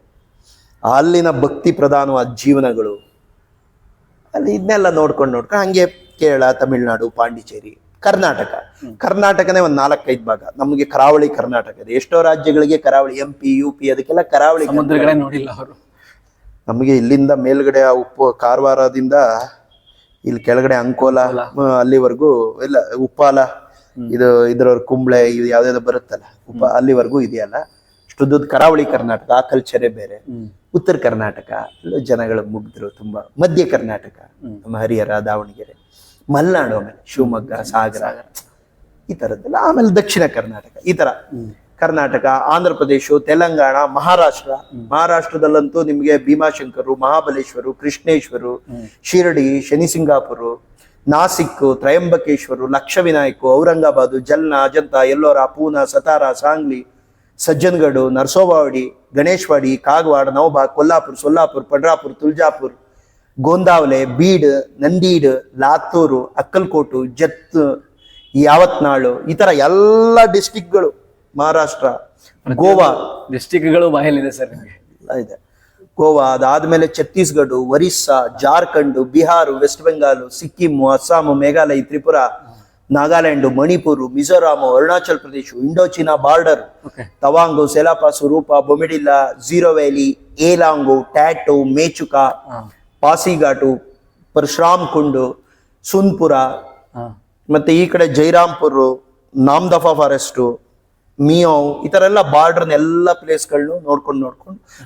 ಅಲ್ಲಿನ ಭಕ್ತಿ ಪ್ರಧಾನವಾದ ಜೀವನಗಳು, ಅಲ್ಲಿ ಇದನ್ನೆಲ್ಲ ನೋಡ್ಕೊಂಡು ಹಂಗೆ ಕೇರಳ, ತಮಿಳ್ನಾಡು, ಪಾಂಡಿಚೇರಿ, ಕರ್ನಾಟಕ. ಕರ್ನಾಟಕನೇ ಒಂದು 4-5 ಭಾಗ. ನಮಗೆ ಕರಾವಳಿ ಕರ್ನಾಟಕ ಇದೆ. ಎಷ್ಟೋ ರಾಜ್ಯಗಳಿಗೆ ಕರಾವಳಿ, MP, UP ಅದಕ್ಕೆಲ್ಲ ಕರಾವಳಿ. ನೋಡಿಲ್ಲ ಅವರು. ನಮಗೆ ಇಲ್ಲಿಂದ ಮೇಲ್ಗಡೆ ಆ ಕಾರವಾರದಿಂದ ಇಲ್ಲಿ ಕೆಳಗಡೆ ಅಂಕೋಲ ಅಲ್ಲಿವರೆಗೂ ಎಲ್ಲ, ಉಪ್ಪಾಲ, ಇದ್ರವ್ರ ಕುಂಬ್ಳೆ, ಇದು ಯಾವ್ದಾವ್ದು ಬರುತ್ತಲ್ಲ ಅಲ್ಲಿವರೆಗೂ ಇದೆಯಲ್ಲ. ಅಷ್ಟುದ್ದು ಕರಾವಳಿ ಕರ್ನಾಟಕ, ಆ ಕಲ್ಚರೇ ಬೇರೆ. ಉತ್ತರ ಕರ್ನಾಟಕ ಜನಗಳು ಮುಗ್ಧರು ತುಂಬಾ. ಮಧ್ಯ ಕರ್ನಾಟಕ ನಮ್ಮ ಹರಿಹರ, ದಾವಣಗೆರೆ, ಮಲೆನಾಡು, ಆಮೇಲೆ ಶಿವಮೊಗ್ಗ, ಸಾಗರ, ಈ ತರದ್ದೆಲ್ಲ. ಆಮೇಲೆ ದಕ್ಷಿಣ ಕರ್ನಾಟಕ, ಈ ತರ ಕರ್ನಾಟಕ, ಆಂಧ್ರ ಪ್ರದೇಶ, ತೆಲಂಗಾಣ, ಮಹಾರಾಷ್ಟ್ರ. ಮಹಾರಾಷ್ಟ್ರದಲ್ಲಂತೂ ನಿಮ್ಗೆ ಭೀಮಾಶಂಕರು, ಮಹಾಬಲೇಶ್ವರು, ಕೃಷ್ಣೇಶ್ವರು, ಶಿರಡಿ, ಶನಿಸಿಂಗಾಪುರ, ನಾಸಿಕ್, ತ್ರಯಂಬಕೇಶ್ವರು, ಲಕ್ಷವಿನಾಯಕ, ಔರಂಗಾಬಾದ್, ಜಲ್ನಾ, ಅಜಂತ, ಎಲ್ಲೋರ, ಪೂನಾ, ಸತಾರಾ, ಸಾಂಗ್ಲಿ, ಸಜ್ಜನಗಢ, ನರಸೋಬಾವಡಿ, ಗಣೇಶವಾಡಿ, ಕಾಗವಾಡ, ನವಬಾಗ್, ಕೊಲ್ಲಾಪುರ್, ಸೊಲ್ಲಾಪುರ್, ಪಂಡ್ರಾಪುರ್, ತುಳಜಾಪುರ್, ಗೋಂದಾವಲೆ, ಬೀಡ್, ನಂದೀಡ್, ಲಾತೂರು, ಅಕ್ಕಲ್ಕೋಟು, ಜತ್, ಯಾವತ್ನಾಳು, ಈ ತರ ಎಲ್ಲ ಡಿಸ್ಟಿಕ್ಗಳು ಮಹಾರಾಷ್ಟ್ರ. ಗೋವಾ ಡಿಸ್ಟಿಕ್ಗಳು ಬಾಯಲ್ಲಿದೆ ಸರ್ ನಿಮಗೆ ಇದೆ. ಗೋವಾ, ಅದಾದ್ಮೇಲೆ Chhattisgarh, Orissa, Jharkhand, Bihar, West Bengal, Sikkim, Assam, Meghalaya, Tripura, Nagaland, Manipur, Mizoram, Arunachal Pradesh, Indo China border, ತವಾಂಗು, ಸೆಲಾಪಾಸು, Roopa, ಬೊಮಿಡಿಲ್ಲಾ, zero valley, ಏಲಾಂಗು, tattoo, ಮೇಚುಕಾ, ಪಾಸಿಘಾಟು, Parashuram ಕುಂಡು, ಸುನ್ಪುರ, ಮತ್ತೆ ಈ ಕಡೆ ಜೈರಾಂಪುರ್, ನಾಮ್ದಫಾ ಫಾರೆಸ್ಟು, ಮಿಯೋವ್, ಈ ತರ ಎಲ್ಲ ಬಾರ್ಡರ್ನ ಪ್ಲೇಸ್ಗಳನ್ನು ನೋಡ್ಕೊಂಡು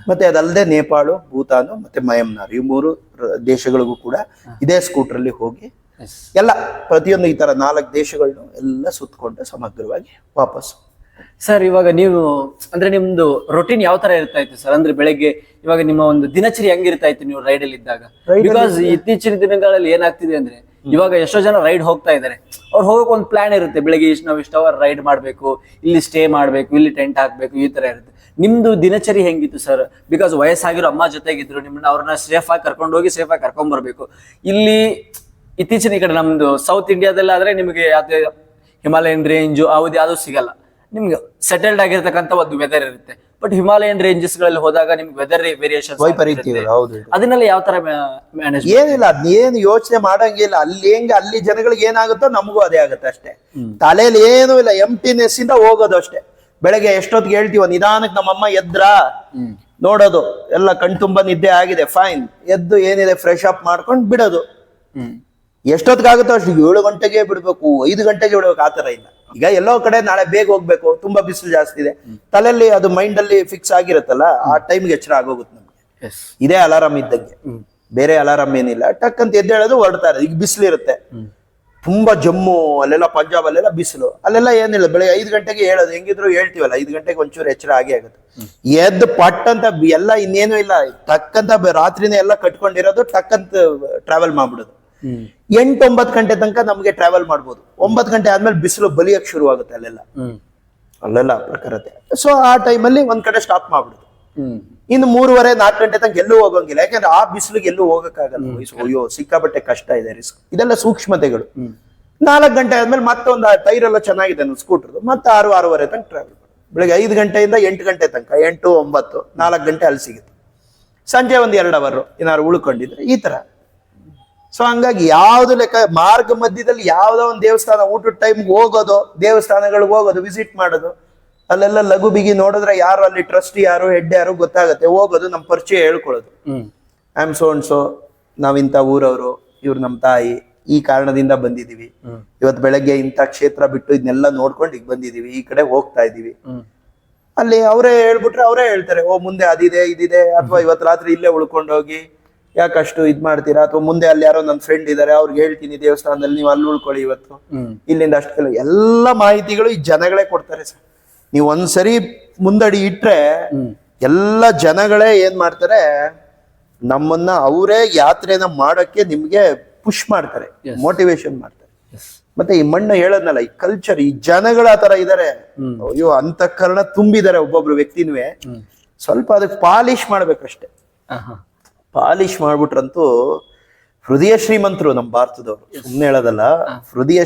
ಮತ್ತೆ ಅದಲ್ಲದೆ ನೇಪಾಳ, ಭೂತಾನು ಮತ್ತೆ ಮಯಮ್ನಾರ್, ಈ 3 ದೇಶಗಳಿಗೂ ಕೂಡ ಇದೇ ಸ್ಕೂಟ್ರಲ್ಲಿ ಹೋಗಿ ಎಲ್ಲ ಪ್ರತಿಯೊಂದು ಈ ತರ 4 ದೇಶಗಳನ್ನು ಎಲ್ಲ ಸುತ್ತಕೊಂಡು ಸಮಗ್ರವಾಗಿ ವಾಪಸ್. ಸರ್ ಇವಾಗ ನೀವು ಅಂದ್ರೆ ನಿಮ್ದು ರೊಟೀನ್ ಯಾವ ತರ ಇರ್ತಾ ಇತ್ತು ಸರ್? ಅಂದ್ರೆ ಬೆಳಗ್ಗೆ ಇವಾಗ ನಿಮ್ಮ ಒಂದು ದಿನಚರಿ ಹೆಂಗಿರ್ತಾ ಇತ್ತು ನೀವು ರೈಡ್ ಅಲ್ಲಿ ಇದ್ದಾಗ? ಬಿಕಾಸ್ ಇತ್ತೀಚಿನ ದಿನಗಳಲ್ಲಿ ಏನಾಗ್ತಿದೆ ಅಂದ್ರೆ ಇವಾಗ ಎಷ್ಟೋ ಜನ ರೈಡ್ ಹೋಗ್ತಾ ಇದಾರೆ. ಅವ್ರು ಹೋಗಕ್ ಒಂದು ಪ್ಲಾನ್ ಇರುತ್ತೆ, ಬೆಳಗ್ಗೆ ನಾವು ಇಷ್ಟು ಅವರ್ ರೈಡ್ ಮಾಡ್ಬೇಕು, ಇಲ್ಲಿ ಸ್ಟೇ ಮಾಡ್ಬೇಕು, ಇಲ್ಲಿ ಟೆಂಟ್ ಹಾಕ್ಬೇಕು, ಈ ತರ ಇರುತ್ತೆ. ನಿಮ್ದು ದಿನಚರಿ ಹೆಂಗಿತ್ತು ಸರ್? ಬಿಕಾಸ್ ವಯಸ್ಸಾಗಿರೋ ಅಮ್ಮ ಜೊತೆಗಿದ್ರು, ನಿಮ್ಮನ್ನ ಅವ್ರನ್ನ ಸೇಫ್ ಆಗಿ ಕರ್ಕೊಂಡು ಹೋಗಿ ಸೇಫ್ ಆಗಿ ಕರ್ಕೊಂಡ್ ಬರ್ಬೇಕು. ಇಲ್ಲಿ ಇತ್ತೀಚಿನ ಈ ಕಡೆ ನಮ್ದು ಸೌತ್ ಇಂಡಿಯಾದಲ್ಲಿ ಆದ್ರೆ ನಿಮಗೆ ಯಾವ್ದು ಹಿಮಾಲಯನ್ ರೇಂಜ್ ಯಾವ್ದು ಸಿಗಲ್ಲ. ನಿಮ್ಗೆ ಸೆಟಲ್ಡ್ ಆಗಿರ್ತಕ್ಕಂಥ ಒಂದು ವೆದರ್ ಇರುತ್ತೆ. ಬಟ್ ಹಿಮಾಲಯನ್ ರೇಂಜಸ್ ಗಳಲ್ಲಿ ಹೋದಾಗ ನಿಮ್ಗೆ ವೆದರ್ ವೇರಿಯೇಷನ್ ಅದನ್ನೆಲ್ಲ ಯಾವ ತರ ಮ್ಯಾನೇಜ್? ಏನಿಲ್ಲ, ಅದ್ನೇನು ಯೋಚನೆ ಮಾಡಂಗಿಲ್ಲ. ಅಲ್ಲಿ ಜನಗಳಿಗೆ ಏನಾಗುತ್ತೋ ನಮಗೂ ಅದೇ ಆಗುತ್ತೆ ಅಷ್ಟೇ. ತಲೆಯಲ್ಲಿ ಏನೂ ಇಲ್ಲ, ಎಂಟಿನೆಸ್ ಇಂದ ಹೋಗೋದು ಅಷ್ಟೇ. ಬೆಳಗ್ಗೆ ಎಷ್ಟೊತ್ತಿಗೆ ಹೇಳ್ತೀವ, ನಿಧಾನಕ್ಕೆ ನಮ್ಮಮ್ಮ ಎದ್ರಾ ನೋಡೋದು, ಎಲ್ಲ ಕಣ್ತುಂಬ ನಿದ್ದೆ ಆಗಿದೆ, ಫೈನ್, ಎದ್ದು ಏನಿದೆ ಫ್ರೆಶ್ ಅಪ್ ಮಾಡ್ಕೊಂಡು ಬಿಡೋದು. ಎಷ್ಟೊತ್ತಿಗಾಗುತ್ತೋ ಅಷ್ಟು, 7 ಗಂಟೆಗೆ ಬಿಡ್ಬೇಕು, 5 ಗಂಟೆಗೆ ಬಿಡ್ಬೇಕು, ಆತರ ಇಲ್ಲ. ಈಗ ಎಲ್ಲೋ ಕಡೆ ನಾಳೆ ಬೇಗ ಹೋಗ್ಬೇಕು, ತುಂಬಾ ಬಿಸಿಲು ಜಾಸ್ತಿ ಇದೆ, ತಲೆಯಲ್ಲಿ ಅದು ಮೈಂಡ್ ಅಲ್ಲಿ ಫಿಕ್ಸ್ ಆಗಿರುತ್ತಲ್ಲ, ಆ ಟೈಮ್ಗೆ ಎಚ್ಚರ ಆಗೋಗುತ್ತೆ ನಮ್ಗೆ. ಇದೇ ಅಲಾರಾಮ್ ಇದ್ದಂಗೆ, ಬೇರೆ ಅಲಾರಾಮ್ ಏನಿಲ್ಲ. ಟಕ್ ಅಂತ ಎದ್ದೇಳೋದು, ಹೊರಡ್ತಾ ಇರೋದು. ಈಗ ಬಿಸಿಲು ಇರುತ್ತೆ ತುಂಬಾ, ಜಮ್ಮು ಅಲ್ಲೆಲ್ಲ, ಪಂಜಾಬ್ ಅಲ್ಲೆಲ್ಲ ಬಿಸಿಲು, ಅಲ್ಲೆಲ್ಲ ಏನಿಲ್ಲ, ಬೆಳಗ್ಗೆ 5 ಗಂಟೆಗೆ ಹೇಳೋದು. ಹೆಂಗಿದ್ರು ಹೇಳ್ತೀವಲ್ಲ, 5 ಗಂಟೆಗೆ ಒಂಚೂರು ಎಚ್ಚರ ಆಗೇ ಆಗುತ್ತೆ. ಎದ್ದು ಪಟ್ ಅಂತ ಎಲ್ಲ ಇನ್ನೇನು ಇಲ್ಲ, ಟಕ್ಕಂತ ರಾತ್ರಿನೇ ಎಲ್ಲ ಕಟ್ಕೊಂಡಿರೋದು, ಟಕ್ಕಂತ ಟ್ರಾವೆಲ್ ಮಾಡ್ಬಿಡೋದು. 8-9 ಗಂಟೆ ತನಕ ನಮ್ಗೆ ಟ್ರಾವೆಲ್ ಮಾಡ್ಬೋದು. 9 ಗಂಟೆ ಆದ್ಮೇಲೆ ಬಿಸಿಲು ಬಲಿಯಕ್ಕೆ ಶುರು ಆಗುತ್ತೆ ಅಲ್ಲೆಲ್ಲ ಪ್ರಖರತೆ. ಸೊ ಆ ಟೈಮಲ್ಲಿ ಒಂದ್ ಕಡೆ ಸ್ಟಾಪ್ ಮಾಡ್ಬಿಡುದು. ಇನ್ನು 3:30-4 ಗಂಟೆ ತನಕ ಎಲ್ಲೂ ಹೋಗಂಗಿಲ್ಲ, ಯಾಕಂದ್ರೆ ಆ ಬಿಸಿಲಿಗೆ ಎಲ್ಲೂ ಹೋಗಕ್ಕಾಗಲ್ಲ. ಅಯ್ಯೋ ಸಿಕ್ಕಾಪಟ್ಟೆ ಕಷ್ಟ ಇದೆ, ರಿಸ್ಕ್. ಇದೆಲ್ಲ ಸೂಕ್ಷ್ಮತೆಗಳು. 4 ಗಂಟೆ ಆದ್ಮೇಲೆ ಮತ್ತೊಂದು ಟೈರ್ ಎಲ್ಲ ಚೆನ್ನಾಗಿದೆ ನನ್ನ ಸ್ಕೂಟರ್ದು, ಮತ್ತೆ 6-6:30 ತನಕ ಟ್ರಾವೆಲ್ ಮಾಡೋದು. ಬೆಳಗ್ಗೆ 5 ಗಂಟೆಯಿಂದ 8 ಗಂಟೆ ತನಕ, 8-9, 4 ಗಂಟೆ ಅಲ್ಲಿ ಸಿಗುತ್ತೆ. ಸಂಜೆ ಒಂದು 2 ಅವರ್ ಏನಾದ್ರು ಉಳ್ಕೊಂಡಿದ್ರೆ ಈ ತರ. ಸೊ ಹಂಗಾಗಿ ಯಾವ್ದು ಲೆಕ್ಕ, ಮಾರ್ಗ ಮಧ್ಯದಲ್ಲಿ ಯಾವ್ದೋ ಒಂದು ದೇವಸ್ಥಾನ, ಊಟದ ಟೈಮ್ಗೆ ಹೋಗೋದು, ದೇವಸ್ಥಾನಗಳಿಗೆ ಹೋಗೋದು, ವಿಸಿಟ್ ಮಾಡೋದು, ಅಲ್ಲೆಲ್ಲ ಲಘು ಬಿಗಿ ನೋಡಿದ್ರೆ ಯಾರು ಅಲ್ಲಿ ಟ್ರಸ್ಟ್ ಯಾರು, ಹೆಡ್ ಯಾರು ಗೊತ್ತಾಗತ್ತೆ. ಹೋಗೋದು, ನಮ್ಮ ಪರಿಚಯ ಹೇಳ್ಕೊಳ್ಳೋದು, I am so and so, ನಾವಿಂತ ಊರವರು, ಇವ್ರು ನಮ್ಮ ತಾಯಿ, ಈ ಕಾರಣದಿಂದ ಬಂದಿದೀವಿ, ಇವತ್ತು ಬೆಳಗ್ಗೆ ಇಂಥ ಕ್ಷೇತ್ರ ಬಿಟ್ಟು ಇದನ್ನೆಲ್ಲ ನೋಡ್ಕೊಂಡು ಈಗ ಬಂದಿದೀವಿ, ಈ ಕಡೆ ಹೋಗ್ತಾ ಇದೀವಿ. ಅಲ್ಲಿ ಅವರೇ ಹೇಳ್ಬಿಟ್ರೆ ಅವರೇ ಹೇಳ್ತಾರೆ, ಓ ಮುಂದೆ ಅದಿದೆ ಇದಿದೆ, ಅಥವಾ ಇವತ್ತು ರಾತ್ರಿ ಇಲ್ಲೇ ಉಳ್ಕೊಂಡೋಗಿ ಯಾಕಷ್ಟು ಇದ್ ಮಾಡ್ತೀರಾ, ಅಥವಾ ಮುಂದೆ ಅಲ್ಲಿ ಯಾರೋ ನನ್ನ ಫ್ರೆಂಡ್ ಇದಾರೆ ಅವ್ರಿಗೆ ಹೇಳ್ತೀನಿ ದೇವಸ್ಥಾನದಲ್ಲಿ ನೀವು ಅಲ್ಲಿ ಉಳ್ಕೊಳ್ಳಿ ಇವತ್ತು, ಇಲ್ಲಿಂದ ಅಷ್ಟು ಎಲ್ಲ ಮಾಹಿತಿಗಳು ಈ ಜನಗಳೇ ಕೊಡ್ತಾರೆ ಸರ್. ನೀವು ಒಂದ್ಸರಿ ಮುಂದಡಿ ಇಟ್ರೆ ಎಲ್ಲ ಜನಗಳೇ ಏನ್ ಮಾಡ್ತಾರೆ, ನಮ್ಮನ್ನ ಅವರೇ ಯಾತ್ರೆನ ಮಾಡೋಕ್ಕೆ ನಿಮ್ಗೆ ಪುಷ್ ಮಾಡ್ತಾರೆ, ಮೋಟಿವೇಶನ್ ಮಾಡ್ತಾರೆ. ಮತ್ತೆ ಈ ಮಣ್ಣು ಹೇಳದ್ನಲ್ಲ, ಈ ಕಲ್ಚರ್, ಈ ಜನಗಳ ತರ ಇದಾರೆ, ಅಯ್ಯೋ ಅಂತಃಕರಣ ತುಂಬಿದ್ದಾರೆ ಒಬ್ಬೊಬ್ರು ವ್ಯಕ್ತಿನೂ. ಸ್ವಲ್ಪ ಅದಕ್ಕೆ ಪಾಲಿಶ್ ಮಾಡ್ಬೇಕಷ್ಟೆ. ಪಾಲಿಶ್ ಮಾಡ್ಬಿಟ್ರಂತೂ ಹೃದಯ ಶ್ರೀಮಂತರು ನಮ್ಮ ಭಾರತದವರು, ಸುಮ್ಮನೆ ಹೇಳೋದಲ್ಲ, ಹೃದಯ